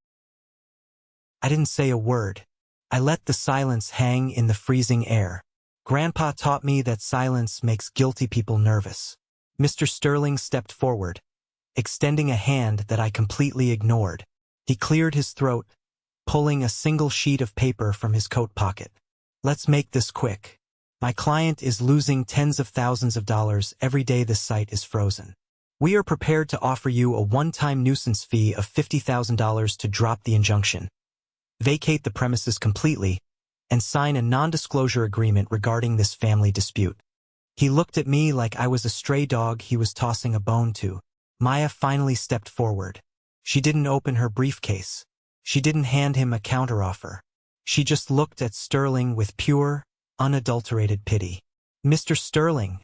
I didn't say a word. I let the silence hang in the freezing air. Grandpa taught me that silence makes guilty people nervous. Mr. Sterling stepped forward, extending a hand that I completely ignored. He cleared his throat, pulling a single sheet of paper from his coat pocket. "Let's make this quick. My client is losing tens of thousands of dollars every day this site is frozen. We are prepared to offer you a one-time nuisance fee of $50,000 to drop the injunction, vacate the premises completely, and sign a non-disclosure agreement regarding this family dispute." He looked at me like I was a stray dog he was tossing a bone to. Maya finally stepped forward. She didn't open her briefcase. She didn't hand him a counteroffer. She just looked at Sterling with pure, unadulterated pity. "Mr. Sterling,"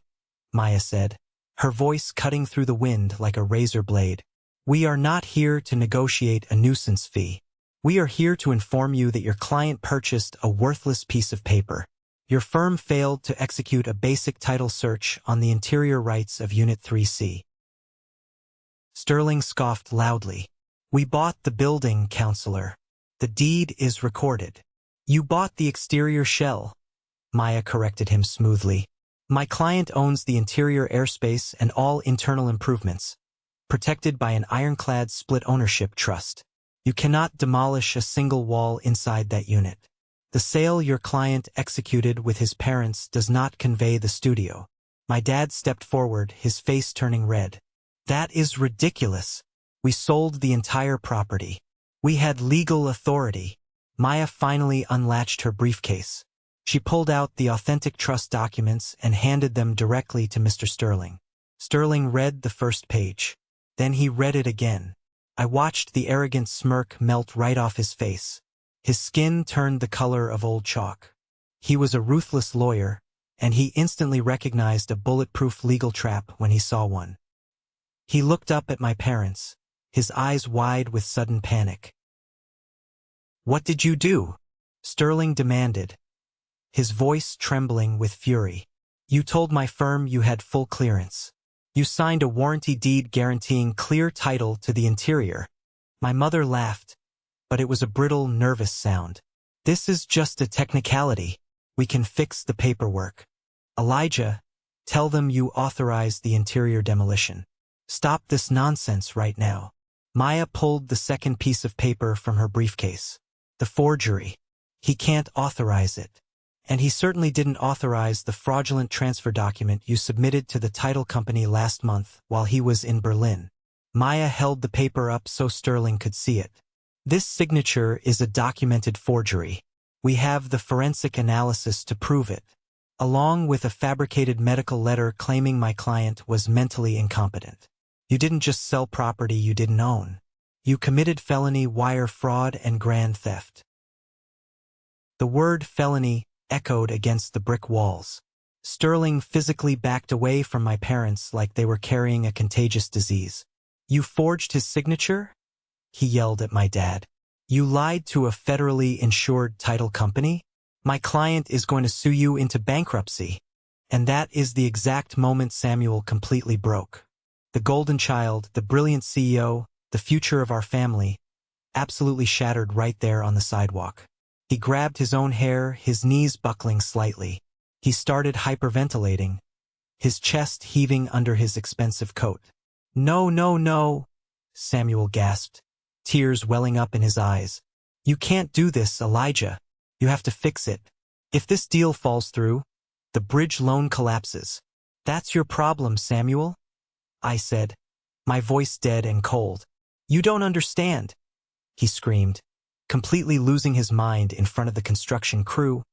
Maya said, her voice cutting through the wind like a razor blade, "we are not here to negotiate a nuisance fee. We are here to inform you that your client purchased a worthless piece of paper. Your firm failed to execute a basic title search on the interior rights of Unit 3C. Sterling scoffed loudly. "We bought the building, counselor. The deed is recorded." "You bought the exterior shell," Maya corrected him smoothly. "My client owns the interior airspace and all internal improvements, protected by an ironclad split ownership trust. You cannot demolish a single wall inside that unit. The sale your client executed with his parents does not convey the studio." My dad stepped forward, his face turning red. "That is ridiculous. We sold the entire property. We had legal authority." Maya finally unlatched her briefcase. She pulled out the authentic trust documents and handed them directly to Mr. Sterling. Sterling read the first page. Then he read it again. I watched the arrogant smirk melt right off his face. His skin turned the color of old chalk. He was a ruthless lawyer, and he instantly recognized a bulletproof legal trap when he saw one. He looked up at my parents, his eyes wide with sudden panic. "What did you do?" Sterling demanded, his voice trembling with fury. "You told my firm you had full clearance. You signed a warranty deed guaranteeing clear title to the interior." My mother laughed, but it was a brittle, nervous sound. "This is just a technicality. We can fix the paperwork. Elijah, tell them you authorized the interior demolition. Stop this nonsense right now." Maya pulled the second piece of paper from her briefcase. "The forgery. He can't authorize it. And he certainly didn't authorize the fraudulent transfer document you submitted to the title company last month while he was in Berlin." Maya held the paper up so Sterling could see it. "This signature is a documented forgery. We have the forensic analysis to prove it, along with a fabricated medical letter claiming my client was mentally incompetent. You didn't just sell property you didn't own. You committed felony wire fraud and grand theft." The word felony echoed against the brick walls. Sterling physically backed away from my parents like they were carrying a contagious disease. "You forged his signature?" he yelled at my dad. "You lied to a federally insured title company? My client is going to sue you into bankruptcy." And that is the exact moment Samuel completely broke. The golden child, the brilliant CEO, the future of our family, absolutely shattered right there on the sidewalk. He grabbed his own hair, his knees buckling slightly. He started hyperventilating, his chest heaving under his expensive coat. "No, no, no," Samuel gasped, tears welling up in his eyes. "You can't do this, Elijah. You have to fix it. If this deal falls through, the bridge loan collapses." "That's your problem, Samuel," I said, my voice dead and cold. "You don't understand," he screamed, completely losing his mind in front of the construction crew,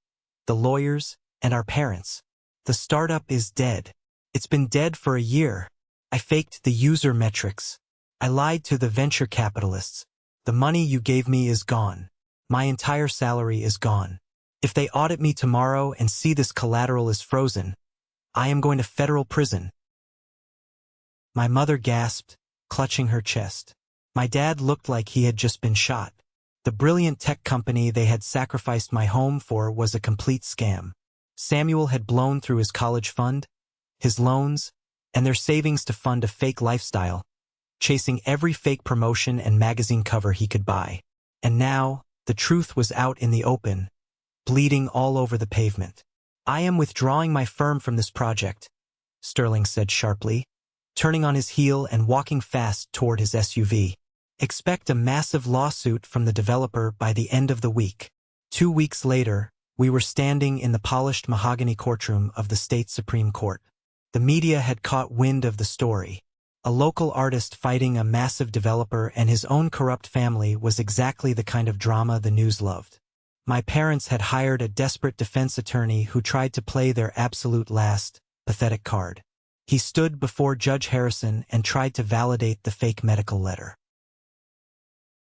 the lawyers, and our parents. "The startup is dead. It's been dead for a year. I faked the user metrics. I lied to the venture capitalists. The money you gave me is gone. My entire salary is gone. If they audit me tomorrow and see this collateral is frozen, I am going to federal prison." My mother gasped, clutching her chest. My dad looked like he had just been shot. The brilliant tech company they had sacrificed my home for was a complete scam. Samuel had blown through his college fund, his loans, and their savings to fund a fake lifestyle, chasing every fake promotion and magazine cover he could buy. And now, the truth was out in the open, bleeding all over the pavement. "I am withdrawing my firm from this project," Sterling said sharply, turning on his heel and walking fast toward his SUV. "Expect a massive lawsuit from the developer by the end of the week." 2 weeks later, we were standing in the polished mahogany courtroom of the state Supreme Court. The media had caught wind of the story. A local artist fighting a massive developer and his own corrupt family was exactly the kind of drama the news loved. My parents had hired a desperate defense attorney who tried to play their absolute last, pathetic card. He stood before Judge Harrison and tried to validate the fake medical letter.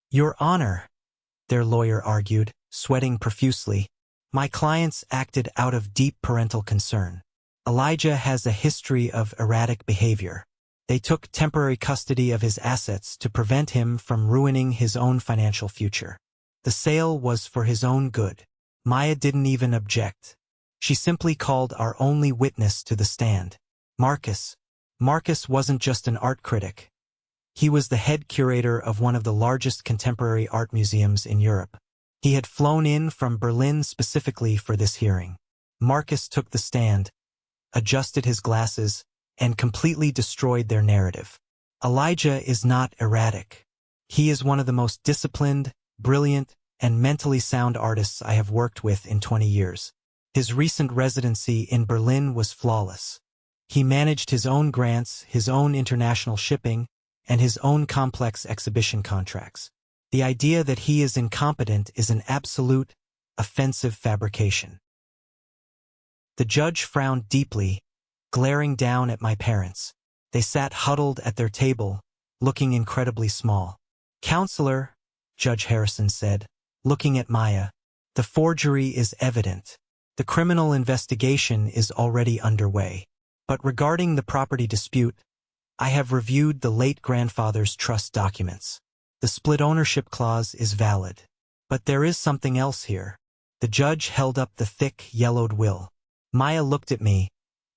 "Your Honor," their lawyer argued, sweating profusely, "my clients acted out of deep parental concern. Elijah has a history of erratic behavior. They took temporary custody of his assets to prevent him from ruining his own financial future. The sale was for his own good." Maya didn't even object. She simply called our only witness to the stand. Marcus. Marcus wasn't just an art critic. He was the head curator of one of the largest contemporary art museums in Europe. He had flown in from Berlin specifically for this hearing. Marcus took the stand, adjusted his glasses, and completely destroyed their narrative. "Elijah is not erratic. He is one of the most disciplined, brilliant, and mentally sound artists I have worked with in 20 years. His recent residency in Berlin was flawless. He managed his own grants, his own international shipping, and his own complex exhibition contracts. The idea that he is incompetent is an absolute, offensive fabrication." The judge frowned deeply, glaring down at my parents. They sat huddled at their table, looking incredibly small. "Counselor," Judge Harrison said, looking at Maya, "the forgery is evident. The criminal investigation is already underway. But regarding the property dispute, I have reviewed the late grandfather's trust documents. The split ownership clause is valid. But there is something else here." The judge held up the thick, yellowed will. Maya looked at me,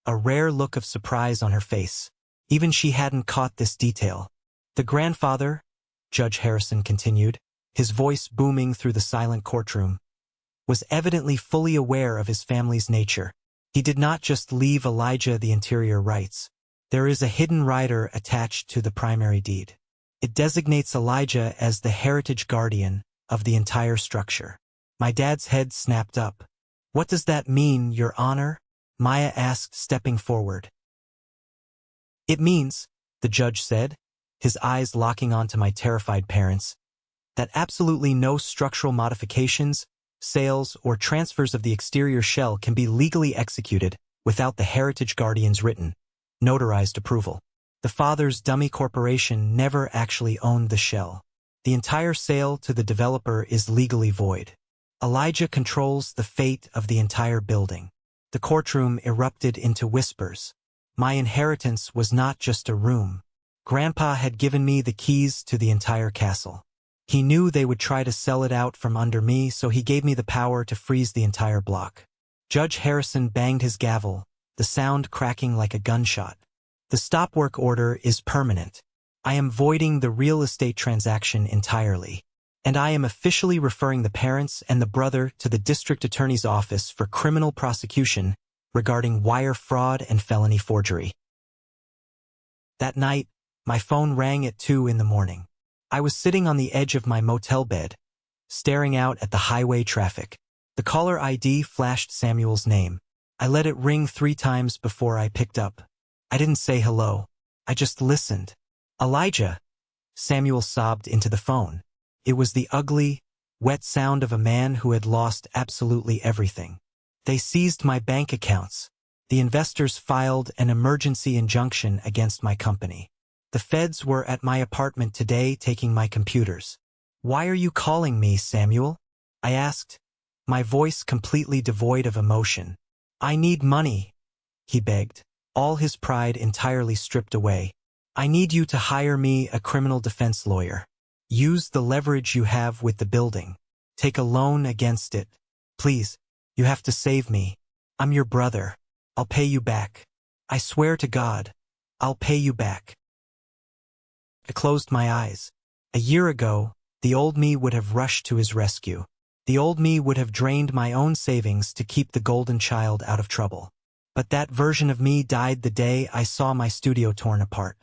a rare look of surprise on her face. Even she hadn't caught this detail. "The grandfather," Judge Harrison continued, his voice booming through the silent courtroom, "was evidently fully aware of his family's nature. He did not just leave Elijah the interior rights. There is a hidden rider attached to the primary deed. It designates Elijah as the heritage guardian of the entire structure." My dad's head snapped up. "What does that mean, Your Honor?" Maya asked, stepping forward. "It means," the judge said, his eyes locking onto my terrified parents, "that absolutely no structural modifications, sales, or transfers of the exterior shell can be legally executed without the heritage guardian's written, notarized approval. The father's dummy corporation never actually owned the shell. The entire sale to the developer is legally void. Elijah controls the fate of the entire building." The courtroom erupted into whispers. My inheritance was not just a room. Grandpa had given me the keys to the entire castle. He knew they would try to sell it out from under me, so he gave me the power to freeze the entire block. Judge Harrison banged his gavel, the sound cracking like a gunshot. "The stop work order is permanent. I am voiding the real estate transaction entirely. And I am officially referring the parents and the brother to the district attorney's office for criminal prosecution regarding wire fraud and felony forgery." That night, my phone rang at 2 in the morning. I was sitting on the edge of my motel bed, staring out at the highway traffic. The caller ID flashed Samuel's name. I let it ring 3 times before I picked up. I didn't say hello. I just listened. "Elijah," Samuel sobbed into the phone. It was the ugly, wet sound of a man who had lost absolutely everything. "They seized my bank accounts. The investors filed an emergency injunction against my company. The feds were at my apartment today taking my computers." "Why are you calling me, Samuel?" I asked, my voice completely devoid of emotion. "I need money," he begged, all his pride entirely stripped away. "I need you to hire me a criminal defense lawyer. Use the leverage you have with the building. Take a loan against it. Please, you have to save me. I'm your brother. I'll pay you back. I swear to God, I'll pay you back." I closed my eyes. A year ago, the old me would have rushed to his rescue. The old me would have drained my own savings to keep the golden child out of trouble. But that version of me died the day I saw my studio torn apart.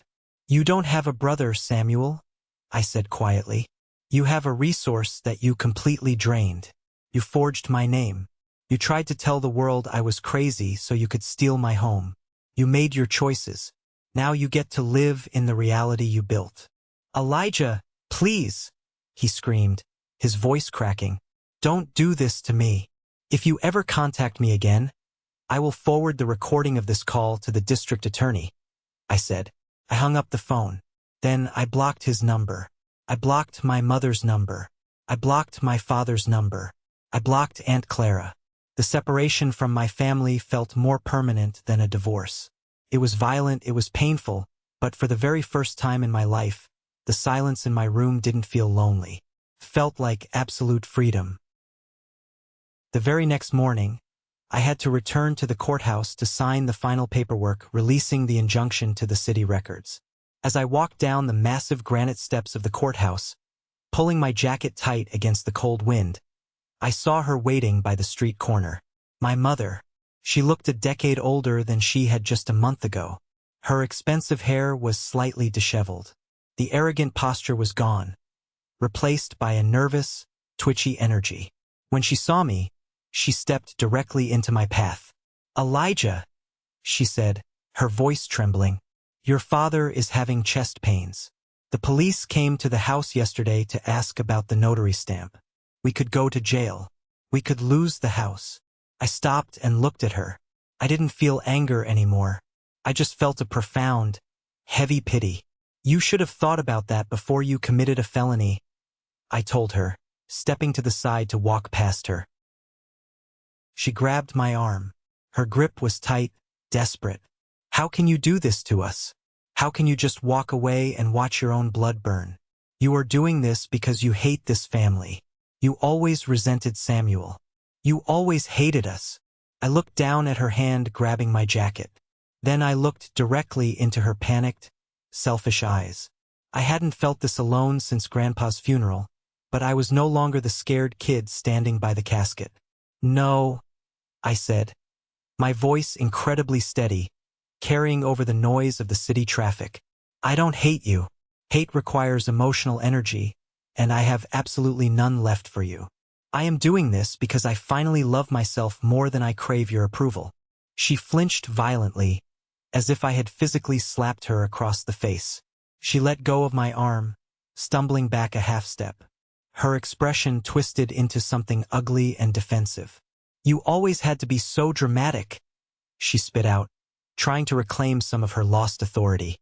"You don't have a brother, Samuel," I said quietly. "You have a resource that you completely drained. You forged my name. You tried to tell the world I was crazy so you could steal my home. You made your choices. Now you get to live in the reality you built." "Elijah, please," he screamed, his voice cracking. "Don't do this to me. If you ever contact me again, I will forward the recording of this call to the district attorney," I said. I hung up the phone. Then I blocked his number. I blocked my mother's number. I blocked my father's number. I blocked Aunt Clara. The separation from my family felt more permanent than a divorce. It was violent, it was painful, but for the very first time in my life, the silence in my room didn't feel lonely. It felt like absolute freedom. The very next morning, I had to return to the courthouse to sign the final paperwork releasing the injunction to the city records. As I walked down the massive granite steps of the courthouse, pulling my jacket tight against the cold wind, I saw her waiting by the street corner. My mother. She looked a decade older than she had just a month ago. Her expensive hair was slightly disheveled. The arrogant posture was gone, replaced by a nervous, twitchy energy. When she saw me, she stepped directly into my path. "Elijah," she said, her voice trembling, "your father is having chest pains. The police came to the house yesterday to ask about the notary stamp. We could go to jail. We could lose the house." I stopped and looked at her. I didn't feel anger anymore. I just felt a profound, heavy pity. You should have thought about that before you committed a felony, I told her, stepping to the side to walk past her. She grabbed my arm. Her grip was tight, desperate. How can you do this to us? How can you just walk away and watch your own blood burn? You are doing this because you hate this family. You always resented Samuel. You always hated us. I looked down at her hand grabbing my jacket. Then I looked directly into her panicked, selfish eyes. I hadn't felt this alone since Grandpa's funeral, but I was no longer the scared kid standing by the casket. No, I said, my voice incredibly steady, carrying over the noise of the city traffic. I don't hate you. Hate requires emotional energy, and I have absolutely none left for you. I am doing this because I finally love myself more than I crave your approval. She flinched violently, as if I had physically slapped her across the face. She let go of my arm, stumbling back a half step. Her expression twisted into something ugly and defensive. You always had to be so dramatic, she spit out, trying to reclaim some of her lost authority.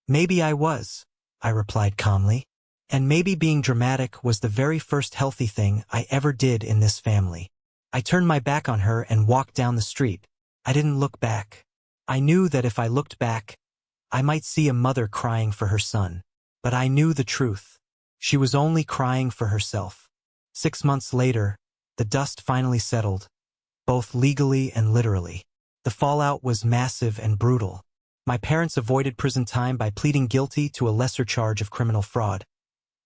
Maybe I was, I replied calmly, and maybe being dramatic was the very first healthy thing I ever did in this family. I turned my back on her and walked down the street. I didn't look back. I knew that if I looked back, I might see a mother crying for her son. But I knew the truth. She was only crying for herself. 6 months later, the dust finally settled, both legally and literally. The fallout was massive and brutal. My parents avoided prison time by pleading guilty to a lesser charge of criminal fraud.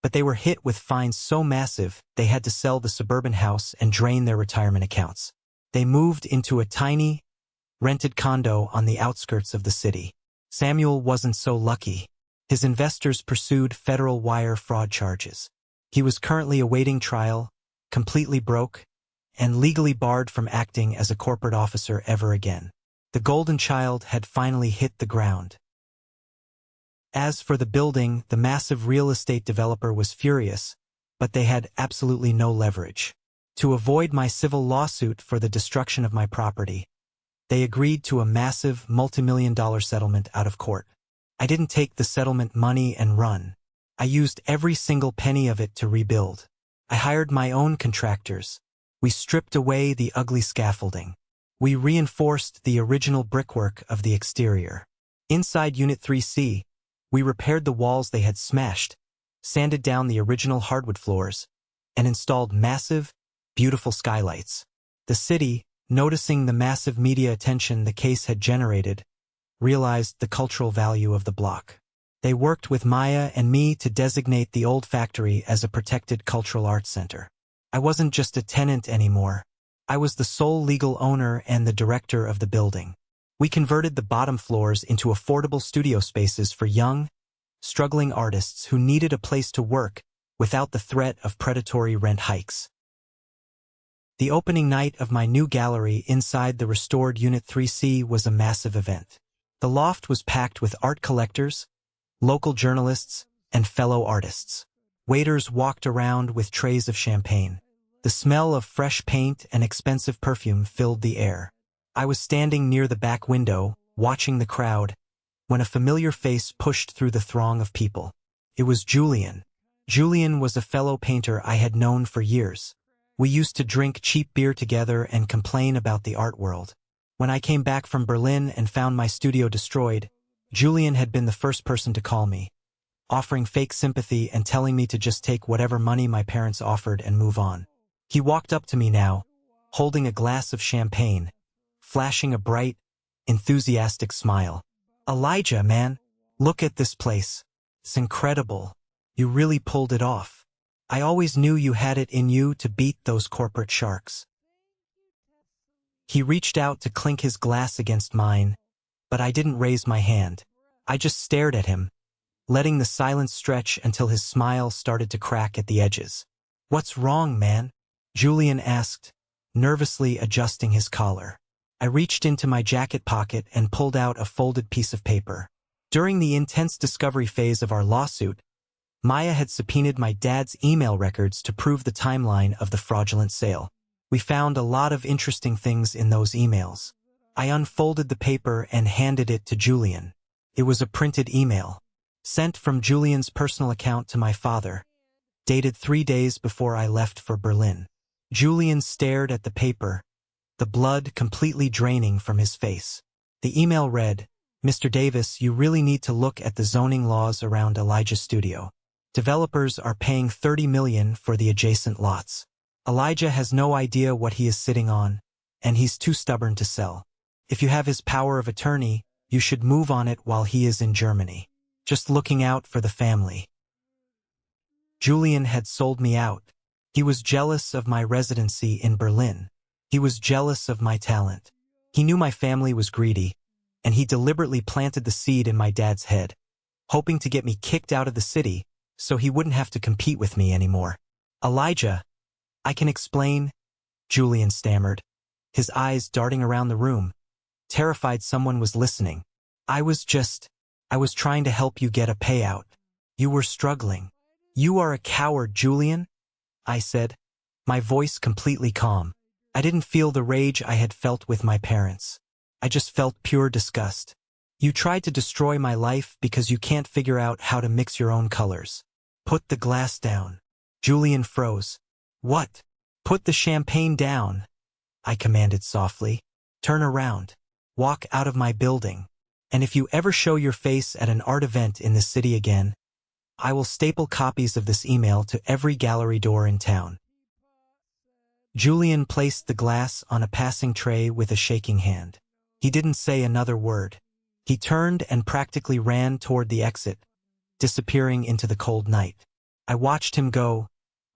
But they were hit with fines so massive they had to sell the suburban house and drain their retirement accounts. They moved into a tiny, rented condo on the outskirts of the city. Samuel wasn't so lucky. His investors pursued federal wire fraud charges. He was currently awaiting trial, completely broke, and legally barred from acting as a corporate officer ever again. The golden child had finally hit the ground. As for the building, the massive real estate developer was furious, but they had absolutely no leverage. To avoid my civil lawsuit for the destruction of my property, they agreed to a massive multi-million-dollar settlement out of court. I didn't take the settlement money and run. I used every single penny of it to rebuild. I hired my own contractors. We stripped away the ugly scaffolding. We reinforced the original brickwork of the exterior. Inside Unit 3C, we repaired the walls they had smashed, sanded down the original hardwood floors, and installed massive, beautiful skylights. The city, noticing the massive media attention the case had generated, realized the cultural value of the block. They worked with Maya and me to designate the old factory as a protected cultural arts center. I wasn't just a tenant anymore. I was the sole legal owner and the director of the building. We converted the bottom floors into affordable studio spaces for young, struggling artists who needed a place to work without the threat of predatory rent hikes. The opening night of my new gallery inside the restored Unit 3C was a massive event. The loft was packed with art collectors, local journalists, and fellow artists. Waiters walked around with trays of champagne. The smell of fresh paint and expensive perfume filled the air. I was standing near the back window, watching the crowd, when a familiar face pushed through the throng of people. It was Julian. Julian was a fellow painter I had known for years. We used to drink cheap beer together and complain about the art world. When I came back from Berlin and found my studio destroyed, Julian had been the first person to call me, offering fake sympathy and telling me to just take whatever money my parents offered and move on. He walked up to me now, holding a glass of champagne, flashing a bright, enthusiastic smile. "Elijah, man, look at this place. It's incredible. You really pulled it off. I always knew you had it in you to beat those corporate sharks." He reached out to clink his glass against mine, but I didn't raise my hand. I just stared at him, letting the silence stretch until his smile started to crack at the edges. "What's wrong, man?" Julian asked, nervously adjusting his collar. I reached into my jacket pocket and pulled out a folded piece of paper. During the intense discovery phase of our lawsuit, Maya had subpoenaed my dad's email records to prove the timeline of the fraudulent sale. We found a lot of interesting things in those emails. I unfolded the paper and handed it to Julian. It was a printed email. Sent from Julian's personal account to my father. Dated 3 days before I left for Berlin. Julian stared at the paper, the blood completely draining from his face. The email read, "Mr. Davis, you really need to look at the zoning laws around Elijah's studio. Developers are paying $30 million for the adjacent lots. Elijah has no idea what he is sitting on, and he's too stubborn to sell. If you have his power of attorney, you should move on it while he is in Germany. Just looking out for the family." Julian had sold me out. He was jealous of my residency in Berlin. He was jealous of my talent. He knew my family was greedy, and he deliberately planted the seed in my dad's head, hoping to get me kicked out of the city so he wouldn't have to compete with me anymore. "Elijah, I can explain," Julian stammered, his eyes darting around the room, terrified someone was listening. I was trying to help you get a payout. You were struggling." "You are a coward, Julian," I said, my voice completely calm. I didn't feel the rage I had felt with my parents. I just felt pure disgust. "You tried to destroy my life because you can't figure out how to mix your own colors. Put the glass down." Julian froze. "What?" "Put the champagne down," I commanded softly. "Turn around. Walk out of my building. And if you ever show your face at an art event in this city again, I will staple copies of this email to every gallery door in town." Julian placed the glass on a passing tray with a shaking hand. He didn't say another word. He turned and practically ran toward the exit, disappearing into the cold night. I watched him go,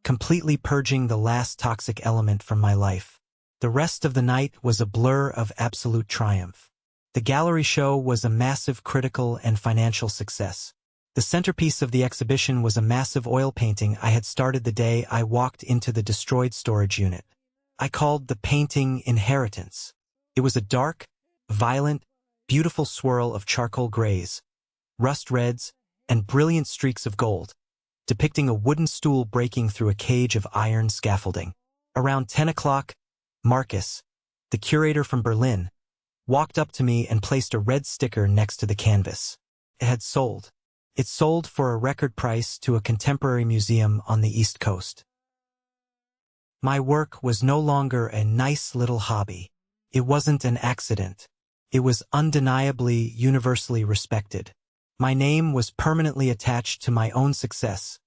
completely purging the last toxic element from my life. The rest of the night was a blur of absolute triumph. The gallery show was a massive critical and financial success. The centerpiece of the exhibition was a massive oil painting I had started the day I walked into the destroyed storage unit. I called the painting Inheritance. It was a dark, violent, beautiful swirl of charcoal grays, rust reds, and brilliant streaks of gold, depicting a wooden stool breaking through a cage of iron scaffolding. Around 10 o'clock, Marcus, the curator from Berlin, walked up to me and placed a red sticker next to the canvas. It had sold. It sold for a record price to a contemporary museum on the East Coast. My work was no longer a nice little hobby. It wasn't an accident. It was undeniably universally respected. My name was permanently attached to my own success,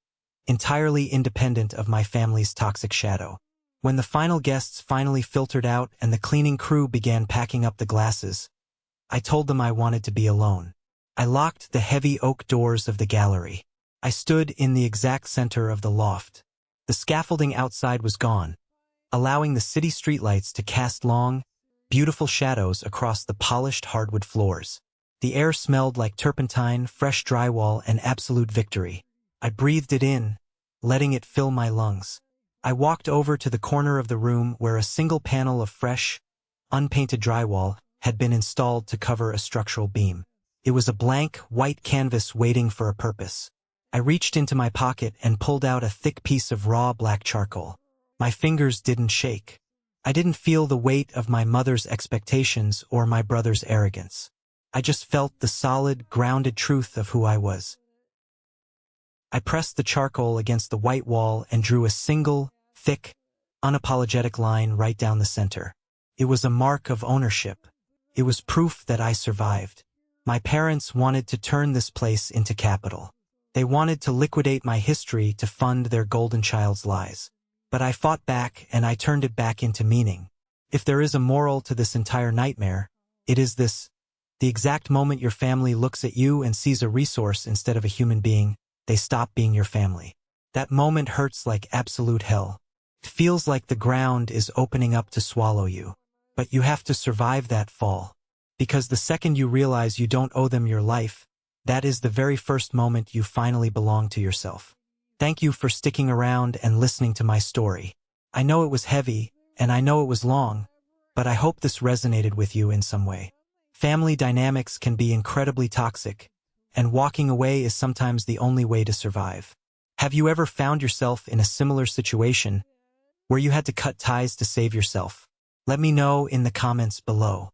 entirely independent of my family's toxic shadow. When the final guests finally filtered out and the cleaning crew began packing up the glasses, I told them I wanted to be alone. I locked the heavy oak doors of the gallery. I stood in the exact center of the loft. The scaffolding outside was gone, allowing the city streetlights to cast long, beautiful shadows across the polished hardwood floors. The air smelled like turpentine, fresh drywall, and absolute victory. I breathed it in, letting it fill my lungs. I walked over to the corner of the room where a single panel of fresh, unpainted drywall had been installed to cover a structural beam. It was a blank, white canvas waiting for a purpose. I reached into my pocket and pulled out a thick piece of raw black charcoal. My fingers didn't shake. I didn't feel the weight of my mother's expectations or my brother's arrogance. I just felt the solid, grounded truth of who I was. I pressed the charcoal against the white wall and drew a single, thick, unapologetic line right down the center. It was a mark of ownership. It was proof that I survived. My parents wanted to turn this place into capital. They wanted to liquidate my history to fund their golden child's lies. But I fought back and I turned it back into meaning. If there is a moral to this entire nightmare, it is this. The exact moment your family looks at you and sees a resource instead of a human being, they stop being your family. That moment hurts like absolute hell. It feels like the ground is opening up to swallow you. But you have to survive that fall. Because the second you realize you don't owe them your life, that is the very first moment you finally belong to yourself. Thank you for sticking around and listening to my story. I know it was heavy, and I know it was long, but I hope this resonated with you in some way. Family dynamics can be incredibly toxic, and walking away is sometimes the only way to survive. Have you ever found yourself in a similar situation where you had to cut ties to save yourself? Let me know in the comments below.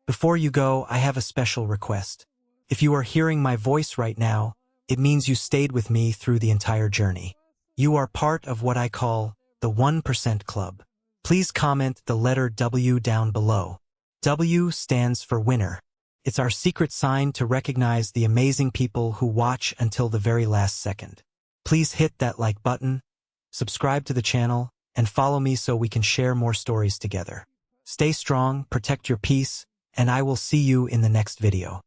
Before you go, I have a special request. If you are hearing my voice right now, it means you stayed with me through the entire journey. You are part of what I call the 1% Club. Please comment the letter W down below. W stands for winner. It's our secret sign to recognize the amazing people who watch until the very last second. Please hit that like button, subscribe to the channel, and follow me so we can share more stories together. Stay strong, protect your peace, and I will see you in the next video.